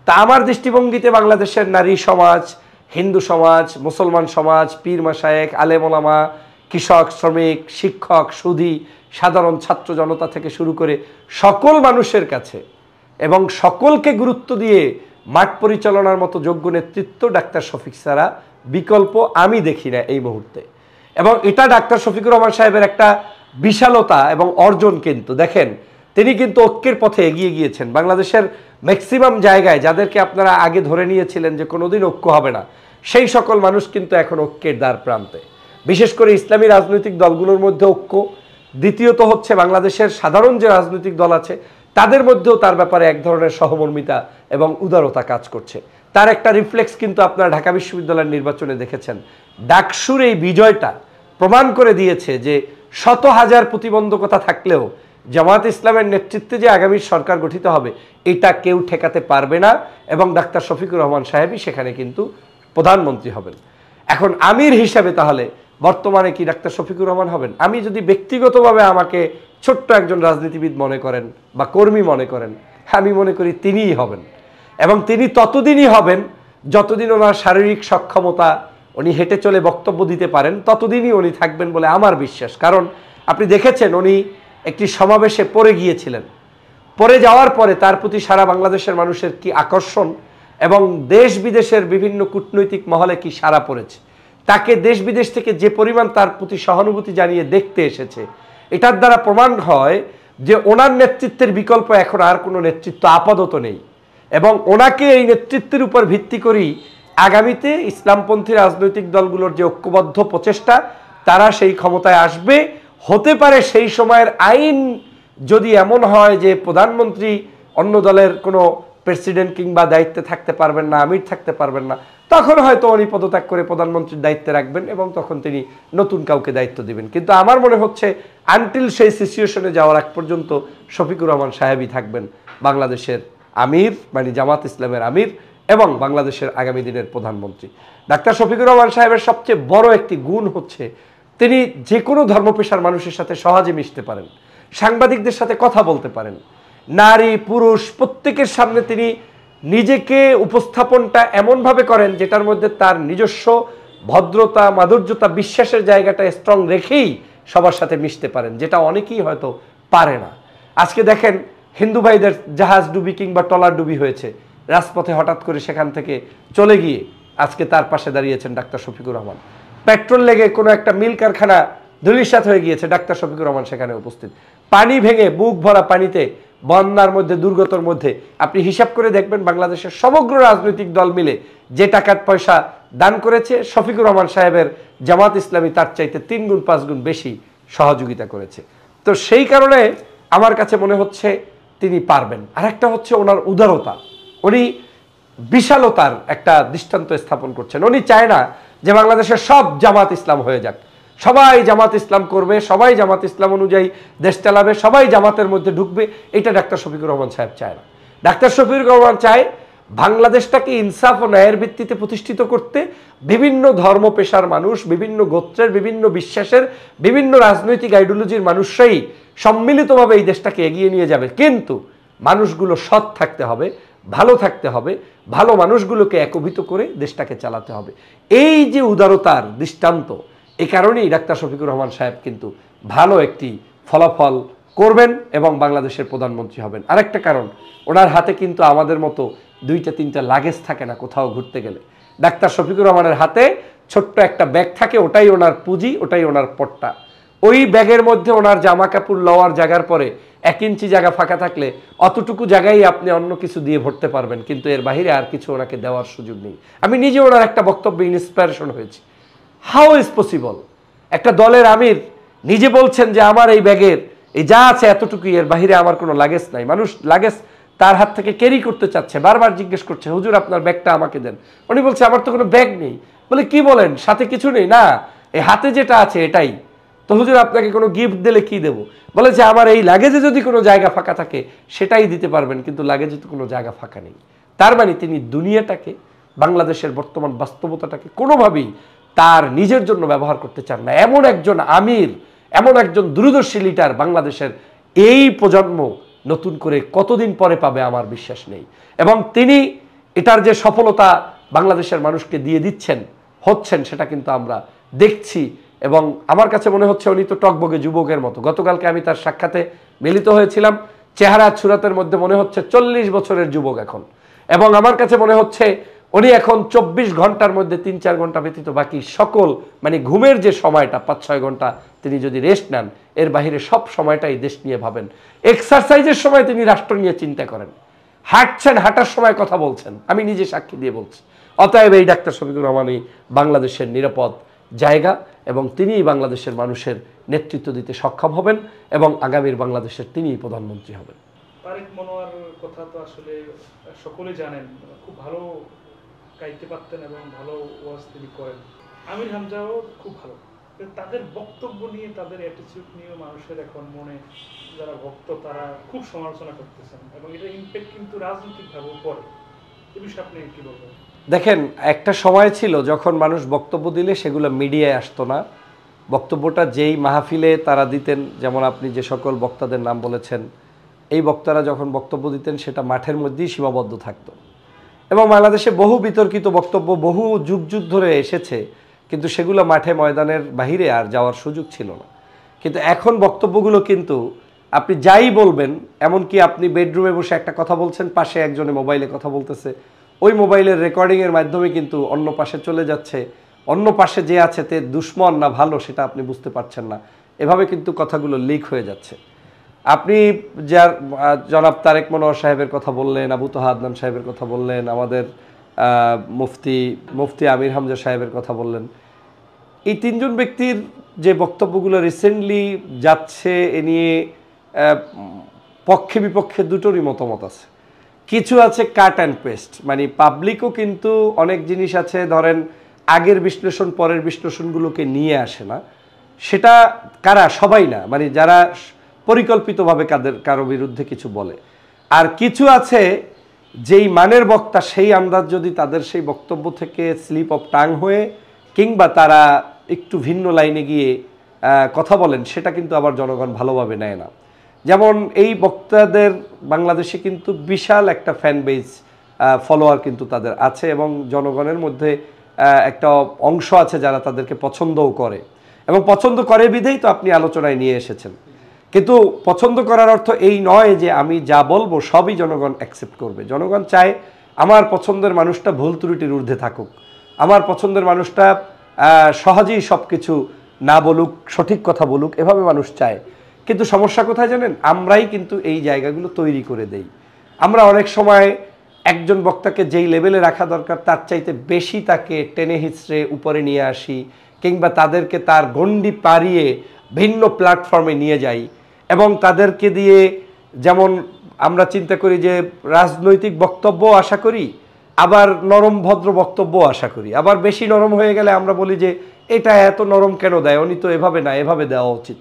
তা আমার দৃষ্টিভঙ্গিতে বাংলাদেশের নারী সমাজ, হিন্দু সমাজ, মুসলমান সমাজ, পীর মাশায়েখ, আলেম ওলামা, কৃষক, শ্রমিক, শিক্ষক, সুধী, সাধারণ ছাত্র জনতা থেকে শুরু করে সকল মানুষের কাছে এবং সকলকে গুরুত্ব দিয়ে মাঠ পরিচালনার মতো যোগ্য নেতৃত্ব ডাক্তার শফিক ছাড়া বিকল্প আমি দেখি না এই মুহূর্তে। এবং এটা ডাক্তার শফিকুর রহমান সাহেবের একটা বিশালতা এবং অর্জন। কিন্তু দেখেন, তিনি কিন্তু ঐক্যের পথে এগিয়ে গিয়েছেন। বাংলাদেশের ম্যাক্সিমাম জায়গায় যাদেরকে আপনারা আগে ধরে নিয়েছিলেন যে কোনোদিন ঐক্য হবে না, সেই সকল মানুষ কিন্তু এখন ঐক্যের দ্বার প্রান্তে। বিশেষ করে ইসলামী রাজনৈতিক দলগুলোর মধ্যে ঐক্য। দ্বিতীয়ত হচ্ছে বাংলাদেশের সাধারণ যে রাজনৈতিক দল আছে তাদের মধ্যেও তার ব্যাপারে এক ধরনের সহমর্মিতা এবং উদারতা কাজ করছে। তার একটা রিফ্লেক্স কিন্তু আপনারা ঢাকা বিশ্ববিদ্যালয়ের নির্বাচনে দেখেছেন। ডাকসুর এই বিজয়টা প্রমাণ করে দিয়েছে যে শত হাজার প্রতিবন্ধকতা থাকলেও জামাত ইসলামের নেতৃত্বে যে আগামী সরকার গঠিত হবে, এটা কেউ ঠেকাতে পারবে না। এবং ডাক্তার শফিকুর রহমান সাহেবই সেখানে কিন্তু প্রধানমন্ত্রী হবেন। এখন আমির হিসাবে তাহলে বর্তমানে কি ডাক্তার শফিকুর রহমান হবেন? আমি যদি ব্যক্তিগতভাবে আমাকে ছোট্ট একজন রাজনীতিবিদ মনে করেন বা কর্মী মনে করেন, আমি মনে করি তিনিই হবেন। এবং তিনি ততদিনই হবেন যতদিন ওনার শারীরিক সক্ষমতা, উনি হেঁটে চলে বক্তব্য দিতে পারেন, ততদিনই উনি থাকবেন বলে আমার বিশ্বাস। কারণ আপনি দেখেছেন উনি একটি সমাবেশে পড়ে গিয়েছিলেন, পড়ে যাওয়ার পরে তার প্রতি সারা বাংলাদেশের মানুষের কি আকর্ষণ এবং দেশ বিদেশের বিভিন্ন কূটনৈতিক মহলে কি সাড়া পড়েছে। তাকে দেশ বিদেশ থেকে যে পরিমাণ তার প্রতি সহানুভূতি জানিয়ে দেখতে এসেছে, এটার দ্বারা প্রমাণ হয় যে ওনার নেতৃত্বের বিকল্প এখন আর কোনো নেতৃত্ব আপাতত নেই। এবং ওনাকে এই নেতৃত্বের উপর ভিত্তি করেই আগামীতে ইসলামপন্থী রাজনৈতিক দলগুলোর যে ঐক্যবদ্ধ প্রচেষ্টা, তারা সেই ক্ষমতায় আসবে। হতে পারে সেই সময়ের আইন যদি এমন হয় যে প্রধানমন্ত্রী অন্য দলের কোনো প্রেসিডেন্ট কিংবা দায়িত্বে থাকতে পারবেন না, আমির থাকতে পারবেন না, তখন হয়তো উনি পদত্যাগ করে প্রধানমন্ত্রীর দায়িত্বে রাখবেন এবং তখন তিনি নতুন কাউকে দায়িত্ব দিবেন। কিন্তু আমার মনে হচ্ছে আনটিল সেই সিচুয়েশনে যাওয়ার আগ পর্যন্ত শফিকুর রহমান সাহেবই থাকবেন বাংলাদেশের আমির, মানে জামাত ইসলামের আমির এবং বাংলাদেশের আগামী দিনের প্রধানমন্ত্রী। ডাক্তার শফিকুর রহমান সাহেবের সবচেয়ে বড় একটি গুণ হচ্ছে তিনি যে কোনো ধর্মপেশার মানুষের সাথে সহজে মিশতে পারেন, সাংবাদিকদের সাথে কথা বলতে পারেন, নারী পুরুষ প্রত্যেকের সামনে তিনি নিজেকে উপস্থাপনটা এমনভাবে করেন যেটার মধ্যে তার নিজস্ব ভদ্রতা, মাধুর্যতা, বিশ্বাসের জায়গাটা স্ট্রং রেখেই সবার সাথে মিশতে পারেন, যেটা অনেকেই হয়তো পারে না। আজকে দেখেন হিন্দু ভাইদের জাহাজ ডুবি কিংবা ট্রলার ডুবি হয়েছে, রাজপথে হঠাৎ করে সেখান থেকে চলে গিয়ে আজকে তার পাশে দাঁড়িয়েছেন ডাক্তার শফিকুর রহমান। পেট্রোল লেগে কোনো একটা মিল কারখানা ধূলিসাৎ হয়ে গিয়েছে, ডাক্তার শফিকুর রহমান সেখানে উপস্থিত। পানি ভেঙে বুক ভরা পানিতে, বন্যার মধ্যে, দুর্গতর মধ্যে আপনি হিসাব করে দেখবেন বাংলাদেশের সমগ্র রাজনৈতিক দল মিলে যে টাকার পয়সা দান করেছে, শফিকুর রহমান সাহেবের জামাত ইসলামী তার চাইতে 3 গুণ 5 গুণ বেশি সহযোগিতা করেছে। তো সেই কারণে আমার কাছে মনে হচ্ছে তিনি পারবেন। আরেকটা হচ্ছে ওনার উদারতা, উনি বিশালতার একটা দৃষ্টান্ত স্থাপন করছেন। উনি চায় না যে বাংলাদেশের সব জামাত ইসলাম হয়ে যাক, সবাই জামাত ইসলাম করবে, সবাই জামাত ইসলাম অনুযায়ী দেশ চালাবে, সবাই জামাতের মধ্যে ঢুকবে, এটা ডাক্তার শফিকুর রহমান সাহেব চায় না। ডাক্তার শফিকুর রহমান চায় বাংলাদেশটাকে ইনসাফ ও ন্যায়ের ভিত্তিতে প্রতিষ্ঠিত করতে বিভিন্ন ধর্ম পেশার মানুষ, বিভিন্ন গোত্রের, বিভিন্ন বিশ্বাসের, বিভিন্ন রাজনৈতিক আইডিওলজির মানুষরাই সম্মিলিতভাবে এই দেশটাকে এগিয়ে নিয়ে যাবে, কিন্তু মানুষগুলো সৎ থাকতে হবে, ভালো থাকতে হবে, ভালো মানুষগুলোকে একত্রিত করে দেশটাকে চালাতে হবে। এই যে উদারতার দৃষ্টান্ত, এই কারণেই ডাক্তার শফিকুর রহমান সাহেব কিন্তু ভালো একটি ফলাফল করবেন এবং বাংলাদেশের প্রধানমন্ত্রী হবেন। আরেকটা কারণ, ওনার হাতে কিন্তু আমাদের মতো 2-3টা লাগেজ থাকে না কোথাও ঘুরতে গেলে। ডাক্তার শফিকুর রহমানের হাতে ছোট্ট একটা ব্যাগ থাকে, ওটাই ওনার পুঁজি, ওটাই ওনার পট্টা। ওই ব্যাগের মধ্যে ওনার জামা কাপড় লওয়ার জায়গার পরে 1 ইঞ্চি জায়গা ফাঁকা থাকলে অতটুকু জায়গায় আপনি অন্য কিছু দিয়ে ভরতে পারবেন, কিন্তু এর বাইরে আর কিছু ওনাকে দেওয়ার সুযোগ নেই। আমি নিজে ওনার একটা বক্তব্যে ইন্সপায়ারেশন হয়েছি। হাউ ইজ পসিবল, একটা দলের আমির নিজে বলছেন যে আমার এই ব্যাগের এই যা আছে এতটুকুই, এর বাইরে আমার কোনো লাগেজ নাই। মানুষ লাগেজ তার হাত থেকে ক্যারি করতে চাচ্ছে, বারবার জিজ্ঞেস করছে হুজুর আপনার ব্যাগটা আমাকে দেন। উনি বলছে আমার তো কোনো ব্যাগ নেই। বলে কি বলেন, সাথে কিছু নেই? না, এই হাতে যেটা আছে এটাই। তো হুজুর আপনাকে কোনো গিফট দিলে কি দেবো? বলে যে আমার এই লাগেজে যদি কোনো জায়গা ফাঁকা থাকে সেটাই দিতে পারবেন, কিন্তু লাগেজে তো কোনো জায়গা ফাঁকা নেই। তার মানে তিনি দুনিয়াটাকে, বাংলাদেশের বর্তমান বাস্তবতাটাকে কোনোভাবেই তার নিজের জন্য ব্যবহার করতে চান না। এমন একজন আমির, এমন একজন দূরদর্শী লিডার বাংলাদেশের এই প্রজন্ম নতুন করে কতদিন পরে পাবে আমার বিশ্বাস নেই। এবং তিনি এটার যে সফলতা বাংলাদেশের মানুষকে দিয়ে দিচ্ছেন, হচ্ছেন, সেটা কিন্তু আমরা দেখছি। এবং আমার কাছে মনে হচ্ছে উনি তো টকবগে যুবকের মতো। গতকালকে আমি তার সাক্ষাতে মিলিত হয়েছিলাম, চেহারা সুরাতের মধ্যে মনে হচ্ছে 40 বছরের যুবক এখন। এবং আমার কাছে মনে হচ্ছে উনি এখন 24 ঘন্টার মধ্যে 3-4 ঘন্টা ব্যতীত বাকি সকল, মানে ঘুমের যে সময়টা 5-6 ঘন্টা তিনি যদি রেস্ট নেন, এর বাহিরে সব সময়টাই দেশ নিয়ে ভাবেন। এক্সারসাইজের সময় তিনি রাষ্ট্র নিয়ে চিন্তা করেন, হাঁটছেন, হাঁটার সময় কথা বলছেন, আমি নিজে সাক্ষী দিয়ে বলছি। অতএব এই ডাক্তার শফিকুর রহমানই বাংলাদেশের নিরাপদ জায়গা, এবং তিনিই বাংলাদেশের মানুষের নেতৃত্ব দিতে সক্ষম হবেন এবং আগামীর বাংলাদেশের তিনিই প্রধানমন্ত্রী হবেন। তারেক মনোয়ার কথা তো আসলে সকলেই জানেন, খুব ভালো গাইতে পারতেন এবং ভালো ওয়াজ তিনি করেন। আমির হামজাও খুব ভালো। তাদের বক্তব্য নিয়ে, তাদের অ্যাটিটিউড নিয়ে মানুষের এখন মনে, যারা ভক্ত তারা খুব সমালোচনা করতেছেন, এবং এটা ইমপ্যাক্ট কিন্তু রাজনৈতিকভাবেও পড়ে। এ বিষয়ে আপনি কি বলবেন? দেখেন, একটা সময় ছিল যখন মানুষ বক্তব্য দিলে সেগুলো মিডিয়ায় আসতো না। বক্তব্যটা যেই মাহফিলে তারা দিতেন, যেমন আপনি যে সকল বক্তাদের নাম বলেছেন, এই বক্তারা যখন বক্তব্য দিতেন সেটা মাঠের মধ্যেই সীমাবদ্ধ থাকতো। এবং বাংলাদেশে বহু বিতর্কিত বক্তব্য বহু যুগ যুগ ধরে এসেছে, কিন্তু সেগুলো মাঠে ময়দানের বাহিরে আর যাওয়ার সুযোগ ছিল না। কিন্তু এখন বক্তব্যগুলো কিন্তু আপনি যাই বলবেন, এমনকি আপনি বেডরুমে বসে একটা কথা বলছেন, পাশে একজনে মোবাইলে কথা বলতেছে, ওই মোবাইলের রেকর্ডিংয়ের মাধ্যমে কিন্তু অন্য পাশে চলে যাচ্ছে। অন্য পাশে যে আছে তে দুশ্মন না ভালো সেটা আপনি বুঝতে পারছেন না। এভাবে কিন্তু কথাগুলো লিক হয়ে যাচ্ছে। আপনি যার জনাব তারেক মনোয়ার সাহেবের কথা বললেন, আবু তোহা আদনান সাহেবের কথা বললেন, আমাদের মুফতি আমির হামজা সাহেবের কথা বললেন, এই 3 জন ব্যক্তির যে বক্তব্যগুলো রিসেন্টলি যাচ্ছে, এ নিয়ে পক্ষে বিপক্ষে দুটোরই মতামত আছে। কিছু আছে কাট অ্যান্ড পেস্ট, মানে পাবলিকও কিন্তু অনেক জিনিস আছে, ধরেন আগের বিশ্লেষণ পরের বিশ্লেষণগুলোকে নিয়ে আসে না। সেটা কারা? সবাই না, মানে যারা পরিকল্পিতভাবে কারো বিরুদ্ধে কিছু বলে। আর কিছু আছে যেই মানের বক্তা, সেই আন্দাজ যদি তাদের সেই বক্তব্য থেকে স্লিপ অফ টাং হয়ে কিংবা তারা একটু ভিন্ন লাইনে গিয়ে কথা বলেন, সেটা কিন্তু আবার জনগণ ভালোভাবে নেয় না। যেমন এই বক্তাদের বাংলাদেশে কিন্তু বিশাল একটা ফ্যান বেস ফলোয়ার কিন্তু তাদের আছে, এবং জনগণের মধ্যে একটা অংশ আছে যারা তাদেরকে পছন্দও করে, এবং পছন্দ করে বিধেই তো আপনি আলোচনায় নিয়ে এসেছেন। কিন্তু পছন্দ করার অর্থ এই নয় যে আমি যা বলবো সবই জনগণ অ্যাকসেপ্ট করবে। জনগণ চায় আমার পছন্দের মানুষটা ভুল ত্রুটির ঊর্ধ্বে থাকুক, আমার পছন্দের মানুষটা সহজেই সব কিছু না বলুক, সঠিক কথা বলুক, এভাবে মানুষ চায়। কিন্তু সমস্যা কোথায় জানেন? আমরাই কিন্তু এই জায়গাগুলো তৈরি করে দেই। আমরা অনেক সময় একজন বক্তাকে যেই লেভেলে রাখা দরকার তার চাইতে বেশি তাকে টেনে হিচড়ে উপরে নিয়ে আসি, কিংবা তাদেরকে তার গণ্ডি পাড়িয়ে ভিন্ন প্ল্যাটফর্মে নিয়ে যাই, এবং তাদেরকে দিয়ে যেমন আমরা চিন্তা করি যে রাজনৈতিক বক্তব্য আশা করি, আবার নরম ভদ্র বক্তব্য আশা করি, আবার বেশি নরম হয়ে গেলে আমরা বলি যে এটা এত নরম কেন দেয়, উনি তো এভাবে না, এভাবে দেওয়া উচিত।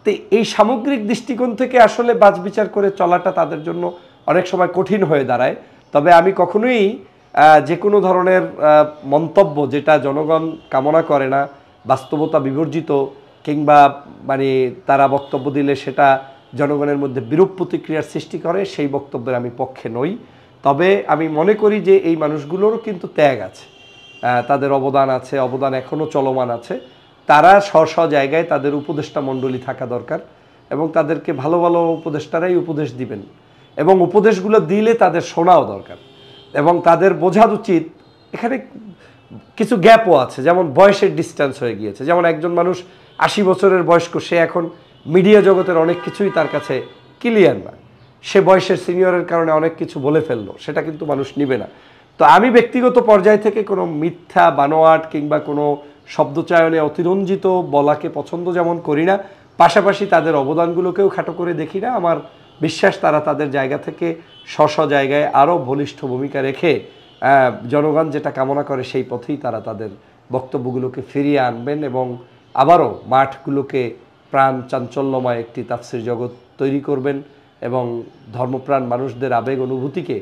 তো এই সামগ্রিক দৃষ্টিকোণ থেকে আসলে বাছবিচার করে চলাটা তাদের জন্য অনেক সময় কঠিন হয়ে দাঁড়ায়। তবে আমি কখনোই যে কোনো ধরনের মন্তব্য যেটা জনগণ কামনা করে না, বাস্তবতা বিবর্জিত, কিংবা মানে তারা বক্তব্য দিলে সেটা জনগণের মধ্যে বিরূপ প্রতিক্রিয়ার সৃষ্টি করে, সেই বক্তব্যের আমি পক্ষে নই। তবে আমি মনে করি যে এই মানুষগুলোরও কিন্তু ত্যাগ আছে, তাদের অবদান আছে, অবদান এখনও চলমান আছে। তারা স্ব জায়গায় তাদের উপদেষ্টা মণ্ডলী থাকা দরকার, এবং তাদেরকে ভালো ভালো উপদেষ্টারাই উপদেশ দিবেন, এবং উপদেশগুলো দিলে তাদের শোনাও দরকার, এবং তাদের বোঝা উচিত এখানে কিছু গ্যাপও আছে। যেমন বয়সের ডিস্টেন্স হয়ে গিয়েছে, যেমন একজন মানুষ 80 বছরের বয়স্ক, সে এখন মিডিয়া জগতের অনেক কিছুই তার কাছে ক্লিয়ার না, সে বয়সের সিনিয়রের কারণে অনেক কিছু বলে ফেললো, সেটা কিন্তু মানুষ নিবে না। তো আমি ব্যক্তিগত পর্যায় থেকে কোনো মিথ্যা বানোয়াট কিংবা কোনো শব্দচয়নে অতিরঞ্জিত বলাকে পছন্দ যেমন করি না, পাশাপাশি তাদের অবদানগুলোকেও খাটো করে দেখি না। আমার বিশ্বাস তারা তাদের জায়গা থেকে স্ব জায়গায় আরও বলিষ্ঠ ভূমিকা রেখে জনগণ যেটা কামনা করে সেই পথেই তারা তাদের বক্তব্যগুলোকে ফিরিয়ে আনবেন, এবং আবারও মাঠগুলোকে প্রাণ চাঞ্চল্যময় একটি তাফসির জগৎ তৈরি করবেন, এবং ধর্মপ্রাণ মানুষদের আবেগ অনুভূতিকে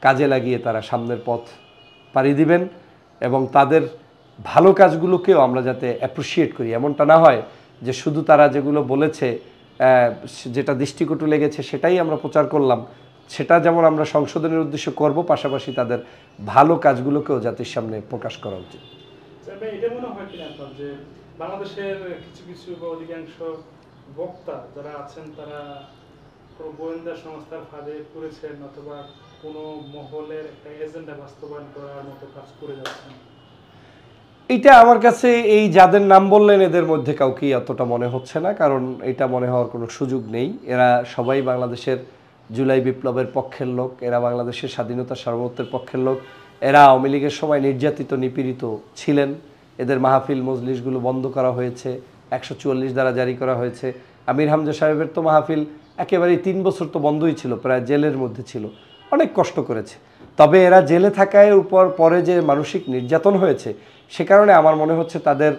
কাজে লাগিয়ে তারা সামনের পথ পাড়ি দিবেন, এবং তাদের ভালো কাজগুলোকেও আমরা যাতে অ্যাপ্রিসিয়েট করি। এমনটা না হয় যে শুধু তারা যেগুলো বলেছে, যেটা দৃষ্টিকটু লেগেছে সেটাই আমরা প্রচার করলাম। সেটা যেমন আমরা সংশোধনের উদ্দেশ্যে করব, পাশাপাশি তাদের ভালো কাজগুলোকেও জাতির সামনে প্রকাশ করা উচিত। এটা মনে হয় কিনা আপনার যে বাংলাদেশের কিছু কিছু বা অধিকাংশ বক্তা যারা আছেন তারা কোনো গোয়েন্দা সংস্থার ফাঁদে পড়েছেন, অথবা কোনো মহলের একটা এজেন্ডা বাস্তবায়ন করার মতো কাজ করে যাচ্ছেন? এটা আমার কাছে এই যাদের নাম বললেন এদের মধ্যে কাউকেই অতটা মনে হচ্ছে না, কারণ এটা মনে হওয়ার কোনো সুযোগ নেই। এরা সবাই বাংলাদেশের জুলাই বিপ্লবের পক্ষের লোক, এরা বাংলাদেশের স্বাধীনতা সার্বভৌমত্বের পক্ষের লোক, এরা আওয়ামী লীগের সময় নির্যাতিত নিপীড়িত ছিলেন। এদের মাহফিল মজলিসগুলো বন্ধ করা হয়েছে, 144 ধারা জারি করা হয়েছে। আমির হামজা সাহেবের তো মাহফিল একেবারেই 3 বছর তো বন্ধই ছিল, প্রায় জেলের মধ্যে ছিল, অনেক কষ্ট করেছে। তবে এরা জেলে থাকায় উপর পরে যে মানসিক নির্যাতন হয়েছে, সে কারণে আমার মনে হচ্ছে তাদের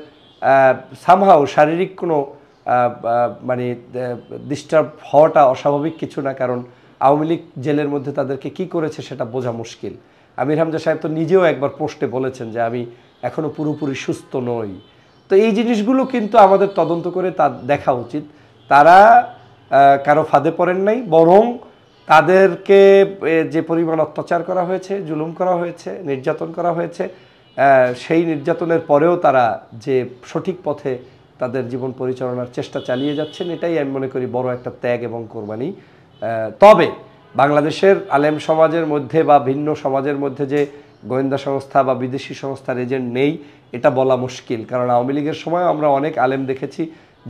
সামহাও শারীরিক কোনো মানে ডিস্টার্ব হওয়াটা অস্বাভাবিক কিছু না, কারণ আওয়ামী লীগ জেলের মধ্যে তাদেরকে কি করেছে সেটা বোঝা মুশকিল। আমির হামজা সাহেব তো নিজেও একবার পোস্টে বলেছেন যে আমি এখনও পুরোপুরি সুস্থ নই। তো এই জিনিসগুলো কিন্তু আমাদের তদন্ত করে তা দেখা উচিত। তারা কারো ফাঁদে পড়েন নাই, বরং তাদেরকে যে পরিমাণ অত্যাচার করা হয়েছে, জুলুম করা হয়েছে, নির্যাতন করা হয়েছে, সেই নির্যাতনের পরেও তারা যে সঠিক পথে তাদের জীবন পরিচালনার চেষ্টা চালিয়ে যাচ্ছেন, এটাই আমি মনে করি বড় একটা ত্যাগ এবং কোরবানি। তবে বাংলাদেশের আলেম সমাজের মধ্যে বা ভিন্ন সমাজের মধ্যে যে গোয়েন্দা সংস্থা বা বিদেশি সংস্থার এজেন্ট নেই, এটা বলা মুশকিল। কারণ আওয়ামী লীগের সময় আমরা অনেক আলেম দেখেছি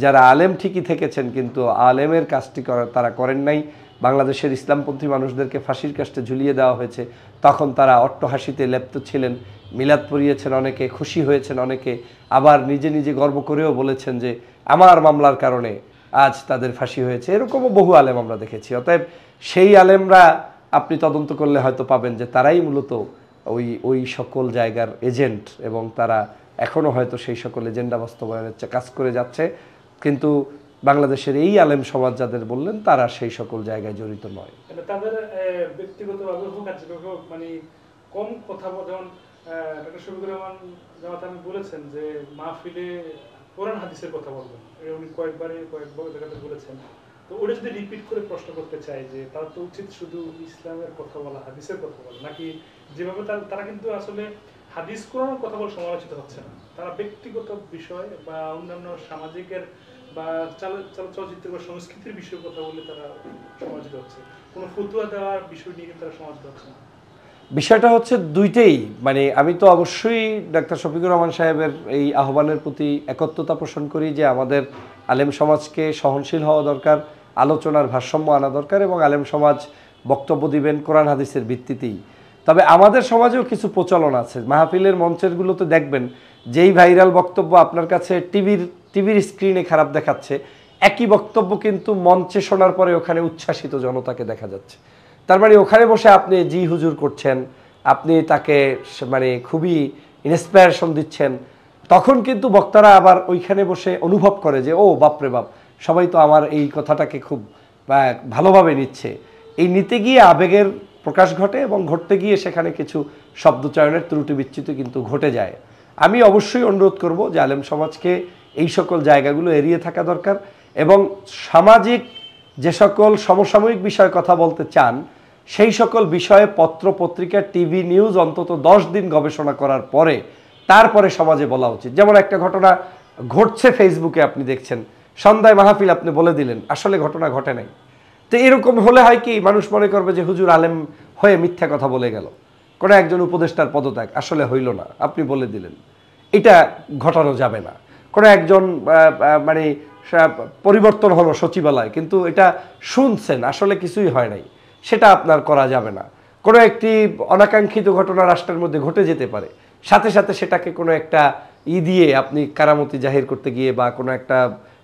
যারা আলেম ঠিকই থেকেছেন, কিন্তু আলেমের কাজটি তারা করেন নাই। বাংলাদেশের ইসলামপন্থী মানুষদেরকে ফাঁসির কাস্টে ঝুলিয়ে দেওয়া হয়েছে, তখন তারা অট্টহাসিতে লেপ্ত ছিলেন, মিলাদ পড়িয়েছেন অনেকে, খুশি হয়েছেন অনেকে, আবার নিজে নিজে গর্ব করেও বলেছেন যে আমার মামলার কারণে আজ তাদের ফাঁসি হয়েছে। এরকমও বহু আলেম আমরা দেখেছি। অতএব সেই আলেমরা আপনি তদন্ত করলে হয়তো পাবেন যে তারাই মূলত ওই সকল জায়গার এজেন্ট, এবং তারা এখনও হয়তো সেই সকল এজেন্ডা বাস্তবায়নের কাজ করে যাচ্ছে। কিন্তু বাংলাদেশের এই আলেম সমাজ যাদের বললেন, তারা সেই সকল জায়গায় জড়িত নয়। তাদের ব্যক্তিগতভাবে হোক আর যেভাবে হোক, মানে কম কথা, যেমন ডক্টর শফিকুর রহমান জামাত আমি বলেছেন যে মাহফিলে কোরআন হাদিসের কথা বলবেন, উনি কয়েক জায়গাতে বলেছেন। তো ওটা যদি রিপিট করে প্রশ্ন করতে চাই যে তার তো উচিত শুধু ইসলামের কথা বলা, হাদিসের কথা বলা, নাকি যেভাবে তারা কিন্তু আসলে হাদিস কোরআনের কথা বলে সমালোচিত হচ্ছে না, তারা ব্যক্তিগত বিষয় বা অন্যান্য সামাজিকের বা চলচ্চিত্র বা সংস্কৃতির বিষয়ে কথা বলে তারা সমালোচিত হচ্ছে, কোনো ফতুয়া দেওয়ার বিষয় নিয়ে তারা সমালোচিত হচ্ছে না। বিষয়টা হচ্ছে দুইটাই, মানে আমি তো অবশ্যই ডাক্তার শফিকুর রহমান সাহেবের এই আহ্বানের প্রতি একত্রতা পোষণ করি যে আমাদের আলেম সমাজকে সহনশীল হওয়া দরকার, আলোচনার ভারসাম্য আনা দরকার, এবং আলেম সমাজ বক্তব্য দিবেন কোরআন হাদিসের ভিত্তিতেই। তবে আমাদের সমাজেও কিছু প্রচলন আছে, মাহফিলের মঞ্চেরগুলোতে দেখবেন যেই ভাইরাল বক্তব্য আপনার কাছে টিভির স্ক্রিনে খারাপ দেখাচ্ছে, একই বক্তব্য কিন্তু মঞ্চে শোনার পরে ওখানে উচ্ছ্বাসিত জনতাকে দেখা যাচ্ছে। তার মানে ওখানে বসে আপনি জি হুজুর করছেন, আপনি তাকে মানে খুবই ইন্সপিরেশন দিচ্ছেন, তখন কিন্তু বক্তারা আবার ওইখানে বসে অনুভব করে যে ও বাপরে বাপ, সবাই তো আমার এই কথাটাকে খুব ভালোভাবে নিচ্ছে। এই নিতে গিয়ে আবেগের প্রকাশ ঘটে এবং ঘটতে গিয়ে সেখানে কিছু শব্দচয়নের ত্রুটি বিচ্যুতি কিন্তু ঘটে যায়। আমি অবশ্যই অনুরোধ করব যে আলেম সমাজকে এই সকল জায়গাগুলো এড়িয়ে থাকা দরকার, এবং সামাজিক যে সকল সমসাময়িক বিষয়ে কথা বলতে চান সেই সকল বিষয়ে পত্র পত্রিকা টিভি নিউজ অন্তত 10 দিন গবেষণা করার পরে তারপরে সমাজে বলা উচিত। যেমন একটা ঘটনা ঘটছে ফেসবুকে, আপনি দেখছেন সন্ধ্যায় মাহফিল, আপনি বলে দিলেন, আসলে ঘটনা ঘটে নাই। তো এরকম হলে হয় কি, মানুষ মনে করবে যে হুজুর আলেম হয়ে মিথ্যা কথা বলে গেল, কোনো একজন উপদেষ্টার পদত্যাগ আসলে হইল না, আপনি বলে দিলেন, এটা ঘটানো যাবে না। কোনো একজন মানে পরিবর্তন হলো সচিবালয়, কিন্তু এটা শুনছেন আসলে কিছুই হয় নাই, সেটা আপনার করা যাবে না। কোনো একটি অনাকাঙ্ক্ষিত ঘটনা রাষ্ট্রের মধ্যে ঘটে যেতে পারে, সাথে সাথে সেটাকে কোনো একটা দিয়ে আপনি কারামতি জাহির করতে গিয়ে বা কোনো একটা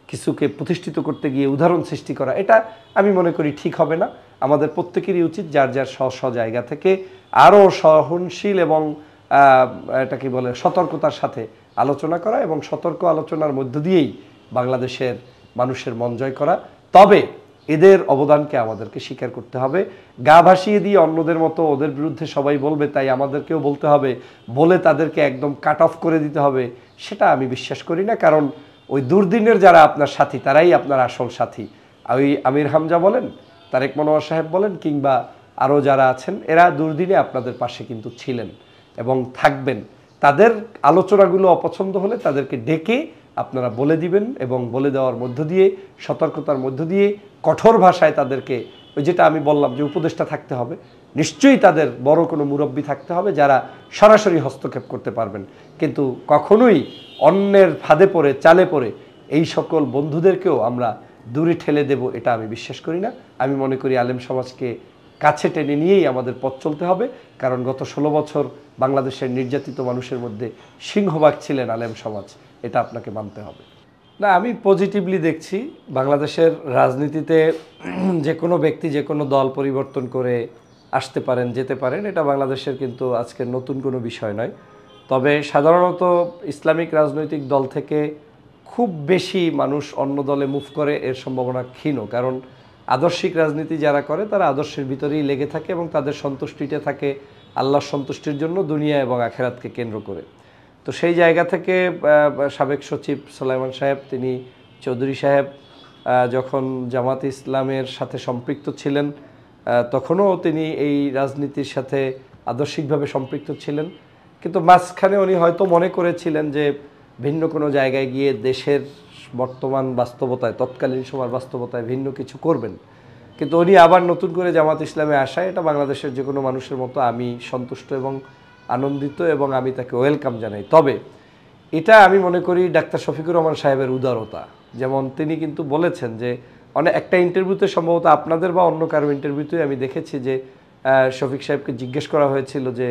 কিছুকে প্রতিষ্ঠিত করতে গিয়ে উদাহরণ সৃষ্টি করা, এটা আমি মনে করি ঠিক হবে না। আমাদের প্রত্যেকেরই উচিত যার যার স্ব জায়গা থেকে আরও সহনশীল এবং এটা কি বলে সতর্কতার সাথে আলোচনা করা, এবং সতর্ক আলোচনার মধ্য দিয়েই বাংলাদেশের মানুষের মন জয় করা। তবে এদের অবদানকে আমাদেরকে স্বীকার করতে হবে। গা ভাসিয়ে দিয়ে অন্যদের মতো ওদের বিরুদ্ধে সবাই বলবে তাই আমাদেরকেও বলতে হবে, বলে তাদেরকে একদম কাট অফ করে দিতে হবে, সেটা আমি বিশ্বাস করি না। কারণ ওই দুর্দিনের যারা আপনার সাথী তারাই আপনার আসল সাথী। ওই আমির হামজা বলেন, তারেক মনোয়ার সাহেব বলেন, কিংবা আরও যারা আছেন, এরা দুর্দিনে আপনাদের পাশে কিন্তু ছিলেন এবং থাকবেন। তাদের আলোচনাগুলো অপছন্দ হলে তাদেরকে ডেকে আপনারা বলে দিবেন, এবং বলে দেওয়ার মধ্য দিয়ে, সতর্কতার মধ্য দিয়ে, কঠোর ভাষায় তাদেরকে, ওই যেটা আমি বললাম যে উপদেষ্টা থাকতে হবে, নিশ্চয়ই তাদের বড় কোনো মুরব্বী থাকতে হবে যারা সরাসরি হস্তক্ষেপ করতে পারবেন। কিন্তু কখনোই অন্যের ফাঁদে পড়ে চালে পড়ে এই সকল বন্ধুদেরকেও আমরা দূরে ঠেলে দেব, এটা আমি বিশ্বাস করি না। আমি মনে করি আলেম সমাজকে কাছে টেনে নিয়েই আমাদের পথ চলতে হবে, কারণ গত 16 বছর বাংলাদেশের নির্যাতিত মানুষের মধ্যে সিংহভাগ ছিলেন আলেম সমাজ, এটা আপনাকে মানতে হবে। না, আমি পজিটিভলি দেখছি বাংলাদেশের রাজনীতিতে যে কোনো ব্যক্তি যে কোনো দল পরিবর্তন করে আসতে পারেন, যেতে পারেন, এটা বাংলাদেশের কিন্তু আজকের নতুন কোনো বিষয় নয়। তবে সাধারণত ইসলামিক রাজনৈতিক দল থেকে খুব বেশি মানুষ অন্য দলে মুভ করে এর সম্ভাবনা ক্ষীণ। কারণ আদর্শিক রাজনীতি যারা করে তারা আদর্শের ভিতরেই লেগে থাকে এবং তাদের সন্তুষ্টিটা থাকে আল্লাহর সন্তুষ্টির জন্য, দুনিয়া এবং আখেরাতকে কেন্দ্র করে। তো সেই জায়গা থেকে সাবেক সচিব সোলাইমান সাহেব, তিনি চৌধুরী সাহেব যখন জামাত ইসলামের সাথে সম্পৃক্ত ছিলেন তখনও তিনি এই রাজনীতির সাথে আদর্শিকভাবে সম্পৃক্ত ছিলেন, কিন্তু মাঝখানে উনি হয়তো মনে করেছিলেন যে ভিন্ন কোনো জায়গায় গিয়ে দেশের বর্তমান বাস্তবতায়, তৎকালীন সময়ের বাস্তবতায় ভিন্ন কিছু করবেন। কিন্তু উনি আবার নতুন করে জামাত ইসলামে আসায় এটা বাংলাদেশের যে কোনো মানুষের মতো আমি সন্তুষ্ট এবং আনন্দিত, এবং আমি তাকে ওয়েলকাম জানাই। তবে এটা আমি মনে করি ডাক্তার শফিকুর রহমান সাহেবের উদারতা। যেমন তিনি কিন্তু বলেছেন যে অনেক একটা ইন্টারভিউতে, সম্ভবত আপনাদের বা অন্য কারো ইন্টারভিউতে আমি দেখেছি যে শফিক সাহেবকে জিজ্ঞেস করা হয়েছিল যে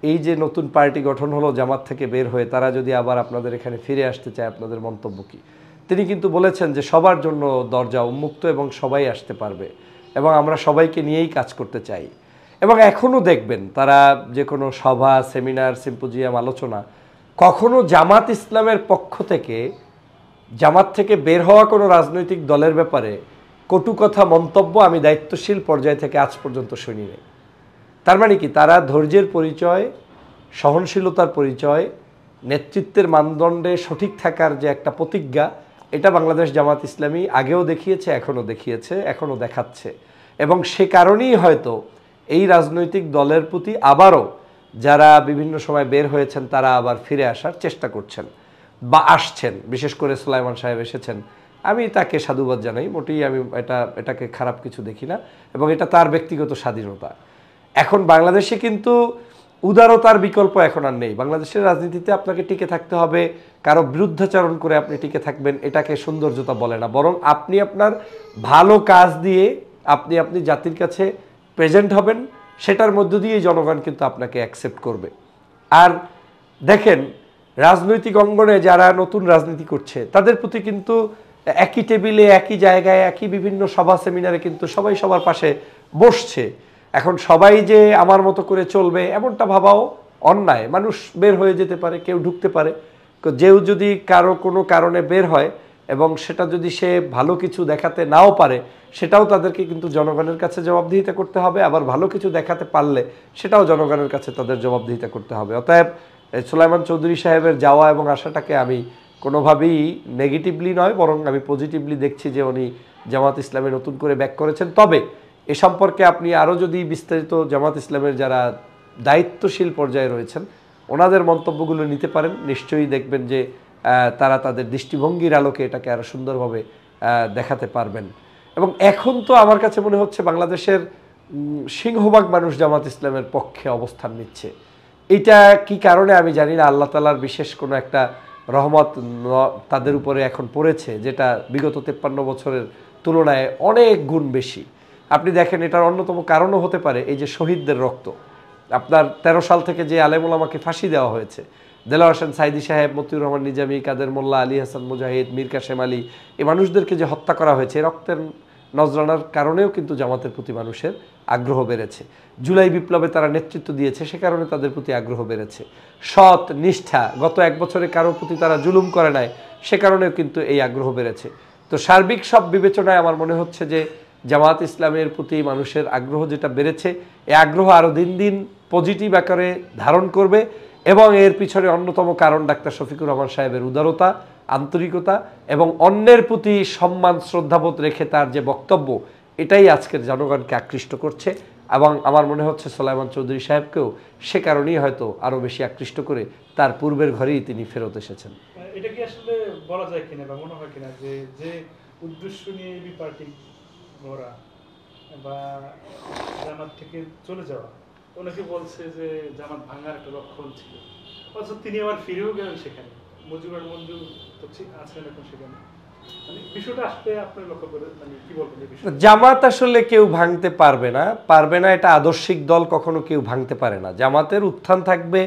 এই যে নতুন পার্টি গঠন হলো জামাত থেকে বের হয়ে, তারা যদি আবার আপনাদের এখানে ফিরে আসতে চায় আপনাদের মন্তব্য কী? তিনি কিন্তু বলেছেন যে সবার জন্য দরজা উন্মুক্ত এবং সবাই আসতে পারবে, এবং আমরা সবাইকে নিয়েই কাজ করতে চাই। এবং এখনও দেখবেন তারা যে কোনো সভা, সেমিনার, সিম্পোজিয়াম, আলোচনা, কখনো জামাত ইসলামের পক্ষ থেকে, জামাত থেকে বের হওয়া কোনো রাজনৈতিক দলের ব্যাপারে কটু কথা, মন্তব্য আমি দায়িত্বশীল পর্যায় থেকে আজ পর্যন্ত শুনি নাই। তার মানে কি, তারা ধৈর্যের পরিচয়, সহনশীলতার পরিচয়, নেতৃত্বের মানদণ্ডে সঠিক থাকার যে একটা প্রতিজ্ঞা, এটা বাংলাদেশ জামাত ইসলামী আগেও দেখিয়েছে, এখনও দেখিয়েছে, এখনও দেখাচ্ছে। এবং সে কারণেই হয়তো এই রাজনৈতিক দলের প্রতি আবারও যারা বিভিন্ন সময় বের হয়েছেন তারা আবার ফিরে আসার চেষ্টা করছেন বা আসছেন। বিশেষ করে সুলাইমান সাহেব এসেছেন, আমি তাকে সাধুবাদ জানাই, মোটেই আমি এটাকে খারাপ কিছু দেখি না, এবং এটা তার ব্যক্তিগত স্বাধীনতা। এখন বাংলাদেশে কিন্তু উদারতার বিকল্প এখন আর নেই। বাংলাদেশের রাজনীতিতে আপনাকে টিকে থাকতে হবে, কারো বিরুদ্ধাচরণ করে আপনি টিকে থাকবেন এটাকে সৌন্দর্যতা বলে না, বরং আপনি আপনার ভালো কাজ দিয়ে আপনি জাতির কাছে প্রেজেন্ট হবেন, সেটার মধ্য দিয়ে জনগণ কিন্তু আপনাকে অ্যাকসেপ্ট করবে। আর দেখেন, রাজনৈতিক অঙ্গনে যারা নতুন রাজনীতি করছে তাদের প্রতি কিন্তু একই টেবিলে, একই জায়গায়, একই বিভিন্ন সভা সেমিনারে কিন্তু সবাই সবার পাশে বসছে। এখন সবাই যে আমার মতো করে চলবে এমনটা ভাবাও অন্যায়। মানুষ বের হয়ে যেতে পারে, কেউ ঢুকতে পারে, যেও যদি কারো কোনো কারণে বের হয় এবং সেটা যদি সে ভালো কিছু দেখাতে নাও পারে, সেটাও তাদেরকে কিন্তু জনগণের কাছে জবাবদিহিতা করতে হবে। আবার ভালো কিছু দেখাতে পারলে সেটাও জনগণের কাছে তাদের জবাবদিহিতা করতে হবে। অতএব সুলাইমান চৌধুরী সাহেবের যাওয়া এবং আসাটাকে আমি কোনোভাবেই নেগেটিভলি নয়, বরং আমি পজিটিভলি দেখছি যে উনি জামাত ইসলামে নতুন করে ব্যাক করেছেন। তবে এ সম্পর্কে আপনি আরও যদি বিস্তারিত জামাত ইসলামের যারা দায়িত্বশীল পর্যায়ে রয়েছেন ওনাদের মন্তব্যগুলো নিতে পারেন, নিশ্চয়ই দেখবেন যে তারা তাদের দৃষ্টিভঙ্গির আলোকে এটাকে আরও সুন্দরভাবে দেখাতে পারবেন। এবং এখন তো আমার কাছে মনে হচ্ছে বাংলাদেশের সিংহভাগ মানুষ জামাত ইসলামের পক্ষে অবস্থান নিচ্ছে। এটা কি কারণে আমি জানি না, আল্লাহ তাআলার বিশেষ কোনো একটা রহমত তাদের উপরে এখন পড়েছে, যেটা বিগত 53 বছরের তুলনায় অনেক গুণ বেশি। আপনি দেখেন, এটার অন্যতম কারণও হতে পারে এই যে শহীদদের রক্ত। আপনার 13 সাল থেকে যে আলেম ওলামাকে ফাঁসি দেওয়া হয়েছে, দেলোয়ার হোসেন সাইদি সাহেব, মতিউর রহমান নিজামী, কাদের মোল্লা, আলী হাসান মুজাহিদ, মীর কাসেম আলী, এই মানুষদেরকে যে হত্যা করা হয়েছে, রক্তের নজরানার কারণেও কিন্তু জামাতের প্রতি মানুষের আগ্রহ বেড়েছে। জুলাই বিপ্লবে তারা নেতৃত্ব দিয়েছে, সে কারণে তাদের প্রতি আগ্রহ বেড়েছে। সৎ নিষ্ঠা, গত 1 বছরে কারোর প্রতি তারা জুলুম করে নাই, সে কারণেও কিন্তু এই আগ্রহ বেড়েছে। তো সার্বিক সব বিবেচনায় আমার মনে হচ্ছে যে জামাত ইসলামের প্রতি মানুষের আগ্রহ যেটা বেড়েছে, এই আগ্রহ আরও দিন দিন পজিটিভ আকারে ধারণ করবে। এবং এর পিছনে অন্যতম কারণ ডাক্তার শফিকুর রহমান সাহেবের উদারতা, আন্তরিকতা এবং অন্যের প্রতি সম্মান শ্রদ্ধাবোধ রেখে তার যে বক্তব্য, এটাই আজকের জনগণকে আকৃষ্ট করছে। এবং আমার মনে হচ্ছে সুলাইমান চৌধুরী সাহেবকেও সে কারণেই হয়তো আরও বেশি আকৃষ্ট করে তার পূর্বের ঘরেই তিনি ফেরত এসেছেন। এটা কি আসলে বলা যায় কিনা বা মনে হয় কিনা যে যে উদ্দেশ্য নিয়ে এই পার্টি গড়া বা জামাত থেকে চলে যাওয়া, অনেকে বলছে যে জামাত ভাঙার একটা লক্ষণ ছিল, অথচ তিনি আবার ফিরেও গেলেন সেখানে। মুজিবুর মঞ্জু তো আছেন এখন সেখানে, মানে বিষয়টা আসলে আপনার লক্ষ্য করে মানে কি বলবেন এই বিষয়ে? জামাত আসলে কেউ ভাঙতে পারবে না, এটা আদর্শিক দল, কখনো কেউ ভাঙতে পারে না। জামাতের উত্থান থাকবে,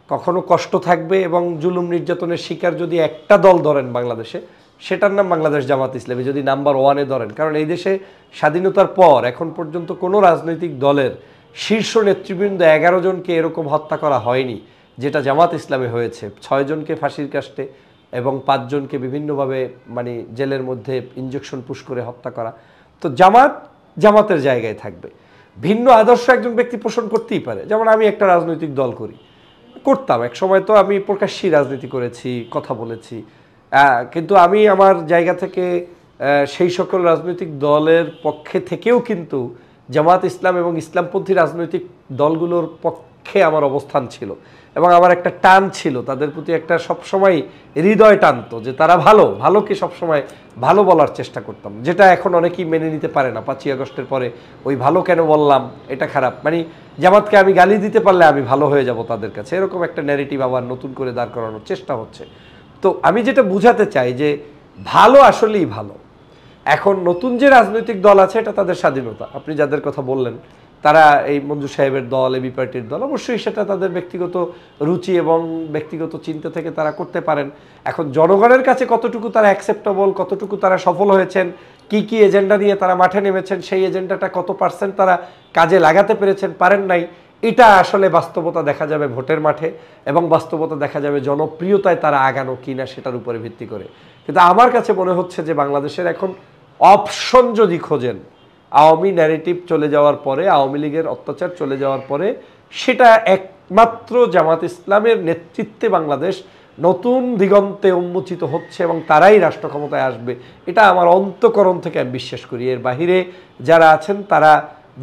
কখনো কষ্ট থাকবে, এবং জুলুম নির্যাতনের শিকার যদি একটা দল ধরেন বাংলাদেশে, সেটার নাম বাংলাদেশ জামাত ইসলামী, যদি নাম্বার 1-এ ধরেন। কারণ এই দেশে স্বাধীনতার পর এখন পর্যন্ত কোনো রাজনৈতিক দলের শীর্ষ নেতৃবৃন্দ 11 জনকে এরকম হত্যা করা হয়নি যেটা জামাত ইসলামে হয়েছে। 6 জনকে ফাঁসির কাস্টে এবং 5 জনকে বিভিন্নভাবে মানে জেলের মধ্যে ইঞ্জেকশন পুশ করে হত্যা করা। তো জামাতের জায়গায় থাকবে। ভিন্ন আদর্শ একজন ব্যক্তি পোষণ করতেই পারে, যেমন আমি একটা রাজনৈতিক দল করতাম এক সময়, তো আমি প্রকাশ্যেই রাজনীতি করেছি, কথা বলেছি, কিন্তু আমি আমার জায়গা থেকে সেই সকল রাজনৈতিক দলের পক্ষে থেকেও কিন্তু জামাত ইসলাম এবং ইসলামপন্থী রাজনৈতিক দলগুলোর পক্ষে আমার অবস্থান ছিল, এবং আমার একটা টান ছিল তাদের প্রতি, একটা সবসময় হৃদয় টানতো যে তারা ভালোকে সবসময় ভালো বলার চেষ্টা করতাম, যেটা এখন অনেকেই মেনে নিতে পারে না। 5ই আগস্টের পরে ওই ভালো কেন বললাম, এটা খারাপ, মানে জামাতকে আমি গালি দিতে পারলে আমি ভালো হয়ে যাব তাদের কাছে, এরকম একটা ন্যারেটিভ আবার নতুন করে দাঁড় করানোর চেষ্টা হচ্ছে। তো আমি যেটা বুঝাতে চাই যে ভালো আসলেই ভালো। এখন নতুন যে রাজনৈতিক দল আছে এটা তাদের স্বাধীনতা। আপনি যাদের কথা বললেন তারা এই মঞ্জু সাহেবের দল, এবি পার্টির দল, অবশ্যই সেটা তাদের ব্যক্তিগত রুচি এবং ব্যক্তিগত চিন্তা থেকে তারা করতে পারেন। এখন জনগণের কাছে কতটুকু তারা অ্যাকসেপ্টেবল, কতটুকু তারা সফল হয়েছেন, কি এজেন্ডা নিয়ে তারা মাঠে নেমেছেন, সেই এজেন্ডাটা কত পার্সেন্ট তারা কাজে লাগাতে পেরেছেন, পারেন নাই, এটা আসলে বাস্তবতা দেখা যাবে ভোটের মাঠে, এবং বাস্তবতা দেখা যাবে জনপ্রিয়তায় তারা আগানো কিনা সেটার উপরে ভিত্তি করে। কিন্তু আমার কাছে মনে হচ্ছে যে বাংলাদেশের এখন অপশন যদি খোঁজেন, আওয়ামী ন্যারেটিভ চলে যাওয়ার পরে, আওয়ামী লীগের অত্যাচার চলে যাওয়ার পরে, সেটা একমাত্র জামাত ইসলামের নেতৃত্বে বাংলাদেশ নতুন দিগন্তে উন্মোচিত হচ্ছে এবং তারাই রাষ্ট্র ক্ষমতায় আসবে, এটা আমার অন্তঃকরণ থেকে আমি বিশ্বাস করি। এর বাহিরে যারা আছেন তারা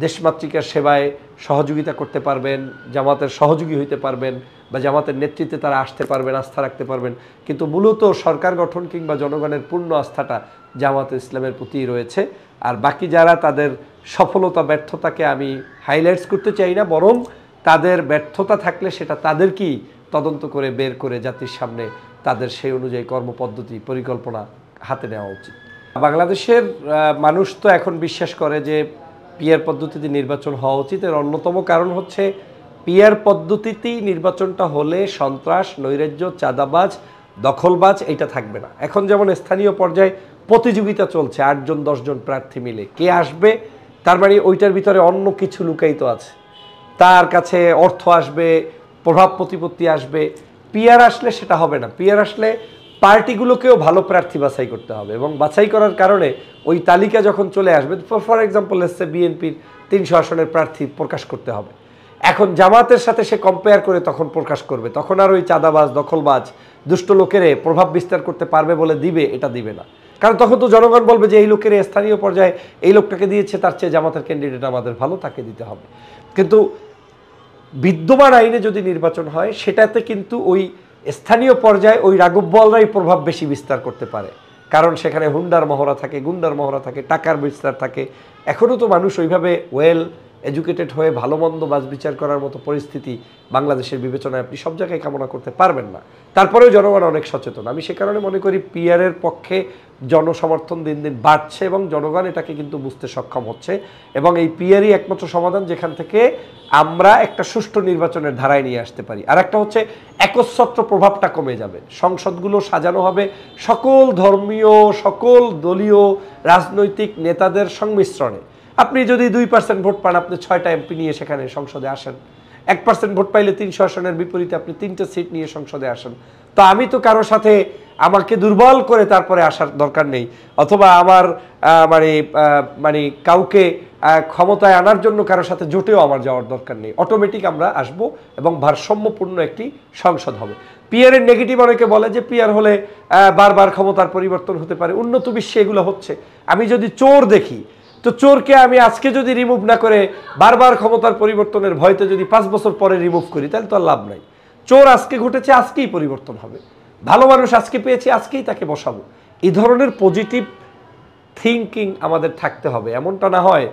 দেশমাতৃকার সেবায় সহযোগিতা করতে পারবেন, জামাতের সহযোগী হইতে পারবেন বা জামাতের নেতৃত্বে তারা আসতে পারবেন, আস্থা রাখতে পারবেন, কিন্তু মূলত সরকার গঠন কিংবা জনগণের পূর্ণ আস্থাটা জামাতে ইসলামের প্রতি রয়েছে। আর বাকি যারা, তাদের সফলতা ব্যর্থতাকে আমি হাইলাইটস করতে চাই না, বরং তাদের ব্যর্থতা থাকলে সেটা তাদেরকেই তদন্ত করে বের করে জাতির সামনে তাদের সেই অনুযায়ী কর্মপদ্ধতি পরিকল্পনা হাতে নেওয়া উচিত। বাংলাদেশের মানুষ তো এখন বিশ্বাস করে যে পিআর পদ্ধতিতে নির্বাচন হওয়া উচিত। এর অন্যতম কারণ হচ্ছে পিআর পদ্ধতিতেই নির্বাচনটা হলে সন্ত্রাস, নৈরাজ্য, চাঁদাবাজ, দখলবাজ এইটা থাকবে না। এখন যেমন স্থানীয় পর্যায়ে প্রতিযোগিতা চলছে, 8 জন 10 জন প্রার্থী মিলে কে আসবে, তার মানে ওইটার ভিতরে অন্য কিছু লুকায়িত আছে, তার কাছে অর্থ আসবে, প্রভাব প্রতিপত্তি আসবে। পিআর আসলে সেটা হবে না। পিআর আসলে পার্টিগুলোকেও ভালো প্রার্থী বাছাই করতে হবে এবং বাছাই করার কারণে ওই তালিকা যখন চলে আসবে, ফর এক্সাম্পল এসছে বিএনপির 300 আসনের প্রার্থী প্রকাশ করতে হবে, এখন জামাতের সাথে সে কম্পেয়ার করে তখন প্রকাশ করবে, তখন আর ওই চাঁদাবাজ, দখলবাজ, দুষ্ট লোকেরে প্রভাব বিস্তার করতে পারবে বলে দিবে, এটা দিবে না। কারণ তখন তো জনগণ বলবে যে এই লোকের স্থানীয় পর্যায়ে এই লোকটাকে দিয়েছে, তার চেয়ে জামাতের ক্যান্ডিডেট আমাদের ভালো, তাকে দিতে হবে। কিন্তু বিদ্যমান আইনে যদি নির্বাচন হয় সেটাতে কিন্তু ওই স্থানীয় পর্যায়ে ওই রাঘববোয়ালরাই প্রভাব বেশি বিস্তার করতে পারে, কারণ সেখানে হুন্ডার মহড়া থাকে, গুন্ডার মহড়া থাকে, টাকার বিস্তার থাকে। এখনও তো মানুষ ওইভাবে ওয়েল এডুকেটেড হয়ে ভালো মন্দ বাজ বিচার করার মতো পরিস্থিতি বাংলাদেশের বিবেচনায় আপনি সব জায়গায় কামনা করতে পারবেন না। তারপরেও জনগণ অনেক সচেতন। আমি সে কারণে মনে করি পিআরের পক্ষে জনসমর্থন দিন দিন বাড়ছে এবং জনগণ এটাকে কিন্তু বুঝতে সক্ষম হচ্ছে এবং এই পিআরই একমাত্র সমাধান যেখান থেকে আমরা একটা সুষ্ঠু নির্বাচনের ধারায় নিয়ে আসতে পারি। আর একটা হচ্ছে একচ্ছত্র প্রভাবটা কমে যাবে, সংসদগুলো সাজানো হবে সকল ধর্মীয়, সকল দলীয় রাজনৈতিক নেতাদের সংমিশ্রণে। আপনি যদি 2% ভোট পান, আপনি 6টা এমপি নিয়ে সেখানে সংসদে আসেন। 1% ভোট পাইলে 300 আসনের বিপরীতে আপনি 3টা সিট নিয়ে সংসদে আসেন। তো আমি তো কারো সাথে আমাকে দুর্বল করে তারপরে আসার দরকার নেই, অথবা আমার মানে কাউকে ক্ষমতায় আনার জন্য কারো সাথে জোটেও আমার যাওয়ার দরকার নেই। অটোমেটিক আমরা আসব এবং ভারসাম্যপূর্ণ একটি সংসদ হবে। পিআরের নেগেটিভ অনেকে বলে যে পিআর হলে বারবার ক্ষমতার পরিবর্তন হতে পারে। উন্নত বিশ্বে এগুলো হচ্ছে। আমি যদি চোর দেখি, তো চোরকে আমি আজকে যদি রিমুভ না করে বারবার ক্ষমতার পরিবর্তনের ভয়তে যদি 5 বছর পরে রিমুভ করি, তাহলে তো আর লাভ নাই। চোর আজকে ঘটেছে, আজকেই পরিবর্তন হবে। ভালো মানুষ আজকে পেয়েছি, আজকেই তাকে বসাবো। এই ধরনের পজিটিভ থিঙ্কিং আমাদের থাকতে হবে। এমনটা না হয়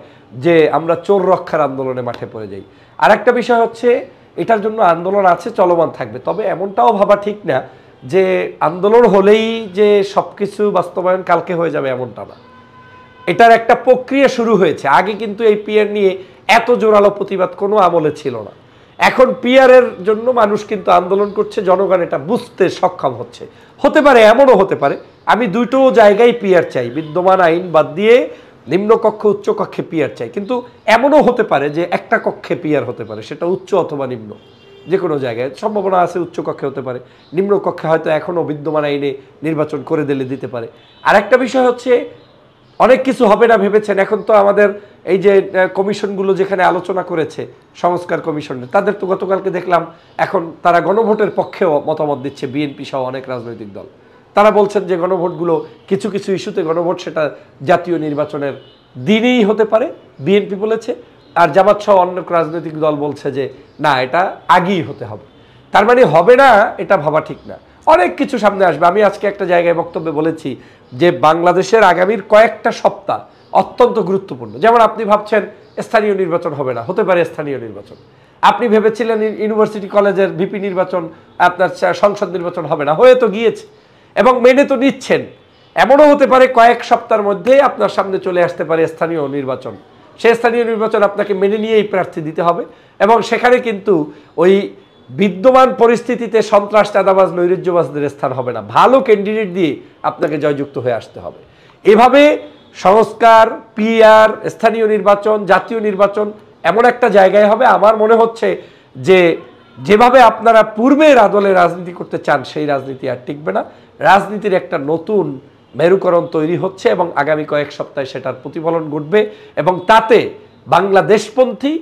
যে আমরা চোর রক্ষার আন্দোলনে মাঠে পড়ে যাই। আর একটা বিষয় হচ্ছে, এটার জন্য আন্দোলন আছে, চলমান থাকবে। তবে এমনটাও ভাবা ঠিক না যে আন্দোলন হলেই যে সব কিছু বাস্তবায়ন কালকে হয়ে যাবে, এমনটা না। এটার একটা প্রক্রিয়া শুরু হয়েছে। আগে কিন্তু এই পিআর নিয়ে এত জোরালো প্রতিবাদ কোনো আমলে ছিল না। এখন পিআরের জন্য মানুষ কিন্তু আন্দোলন করছে, জনগণ এটা বুঝতে সক্ষম হচ্ছে। হতে পারে, এমনও হতে পারে আমি দুটো জায়গায় পিআর চাই, বিদ্যমান আইন বাদ দিয়ে নিম্নকক্ষ উচ্চ কক্ষে পিআর চাই। কিন্তু এমনও হতে পারে যে একটা কক্ষে পিআর হতে পারে, সেটা উচ্চ অথবা নিম্ন, যে কোনো জায়গায় সম্ভাবনা আছে। উচ্চ কক্ষে হতে পারে, নিম্ন কক্ষে হয়তো এখনও বিদ্যমান আইনে নির্বাচন করে দিতে পারে। আর একটা বিষয় হচ্ছে, অনেক কিছু হবে না ভেবেছেন। এখন তো আমাদের এই যে কমিশনগুলো যেখানে আলোচনা করেছে, সংস্কার কমিশনে, তাদের তো গতকালকে দেখলাম এখন তারা গণভোটের পক্ষেও মতামত দিচ্ছে, বিএনপি সহ অনেক রাজনৈতিক দল। তারা বলছেন যে গণভোটগুলো কিছু কিছু ইস্যুতে গণভোট সেটা জাতীয় নির্বাচনের দিনেই হতে পারে, বিএনপি বলেছে। আর জামাত সহ অন্য রাজনৈতিক দল বলছে যে না, এটা আগেই হতে হবে। তার মানে হবে না, এটা ভাবা ঠিক না। অনেক কিছু সামনে আসবে। আমি আজকে একটা জায়গায় বক্তব্যে বলেছি যে বাংলাদেশের আগামীর কয়েকটা সপ্তাহ অত্যন্ত গুরুত্বপূর্ণ। যেমন আপনি ভাবছেন স্থানীয় নির্বাচন হবে না, হতে পারে স্থানীয় নির্বাচন। আপনি ভেবেছিলেন ইউনিভার্সিটি কলেজের ভিপি নির্বাচন, আপনার সংসদ নির্বাচন হবে না, হয়ে তো গিয়েছে এবং মেনে তো নিচ্ছেন। এমনও হতে পারে কয়েক সপ্তাহের মধ্যেই আপনার সামনে চলে আসতে পারে স্থানীয় নির্বাচন। সেই স্থানীয় নির্বাচন আপনাকে মেনে নিয়েই প্রার্থী দিতে হবে এবং সেখানে কিন্তু ওই বিদ্যমান পরিস্থিতিতে সন্ত্রাস, চাঁদাবাজ, নৈরাজ্যবাজদের স্থান হবে না। ভালো ক্যান্ডিডেট দিয়ে আপনাকে জয়যুক্ত হয়ে আসতে হবে। এভাবে সংস্কার, পিআর, স্থানীয় নির্বাচন, জাতীয় নির্বাচন এমন একটা জায়গায় হবে, আমার মনে হচ্ছে যে যেভাবে আপনারা পূর্বের আদলে রাজনীতি করতে চান, সেই রাজনীতি আর টিকবে না। রাজনীতির একটা নতুন মেরুকরণ তৈরি হচ্ছে এবং আগামী কয়েক সপ্তাহে সেটার প্রতিফলন ঘটবে এবং তাতে বাংলাদেশপন্থী,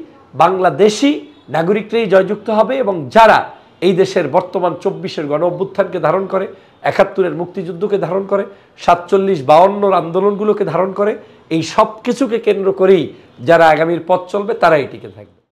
বাংলাদেশি নাগরিকরাই জয়যুক্ত হবে এবং যারা এই দেশের বর্তমান 24-এর গণ অভ্যুত্থানকে ধারণ করে, 71-এর মুক্তিযুদ্ধকে ধারণ করে, 47-52-র আন্দোলনগুলোকে ধারণ করে। এই সব কিছুকে কেন্দ্র করেই যারা আগামীর পথ চলবে তারা এটিকে থাকবে।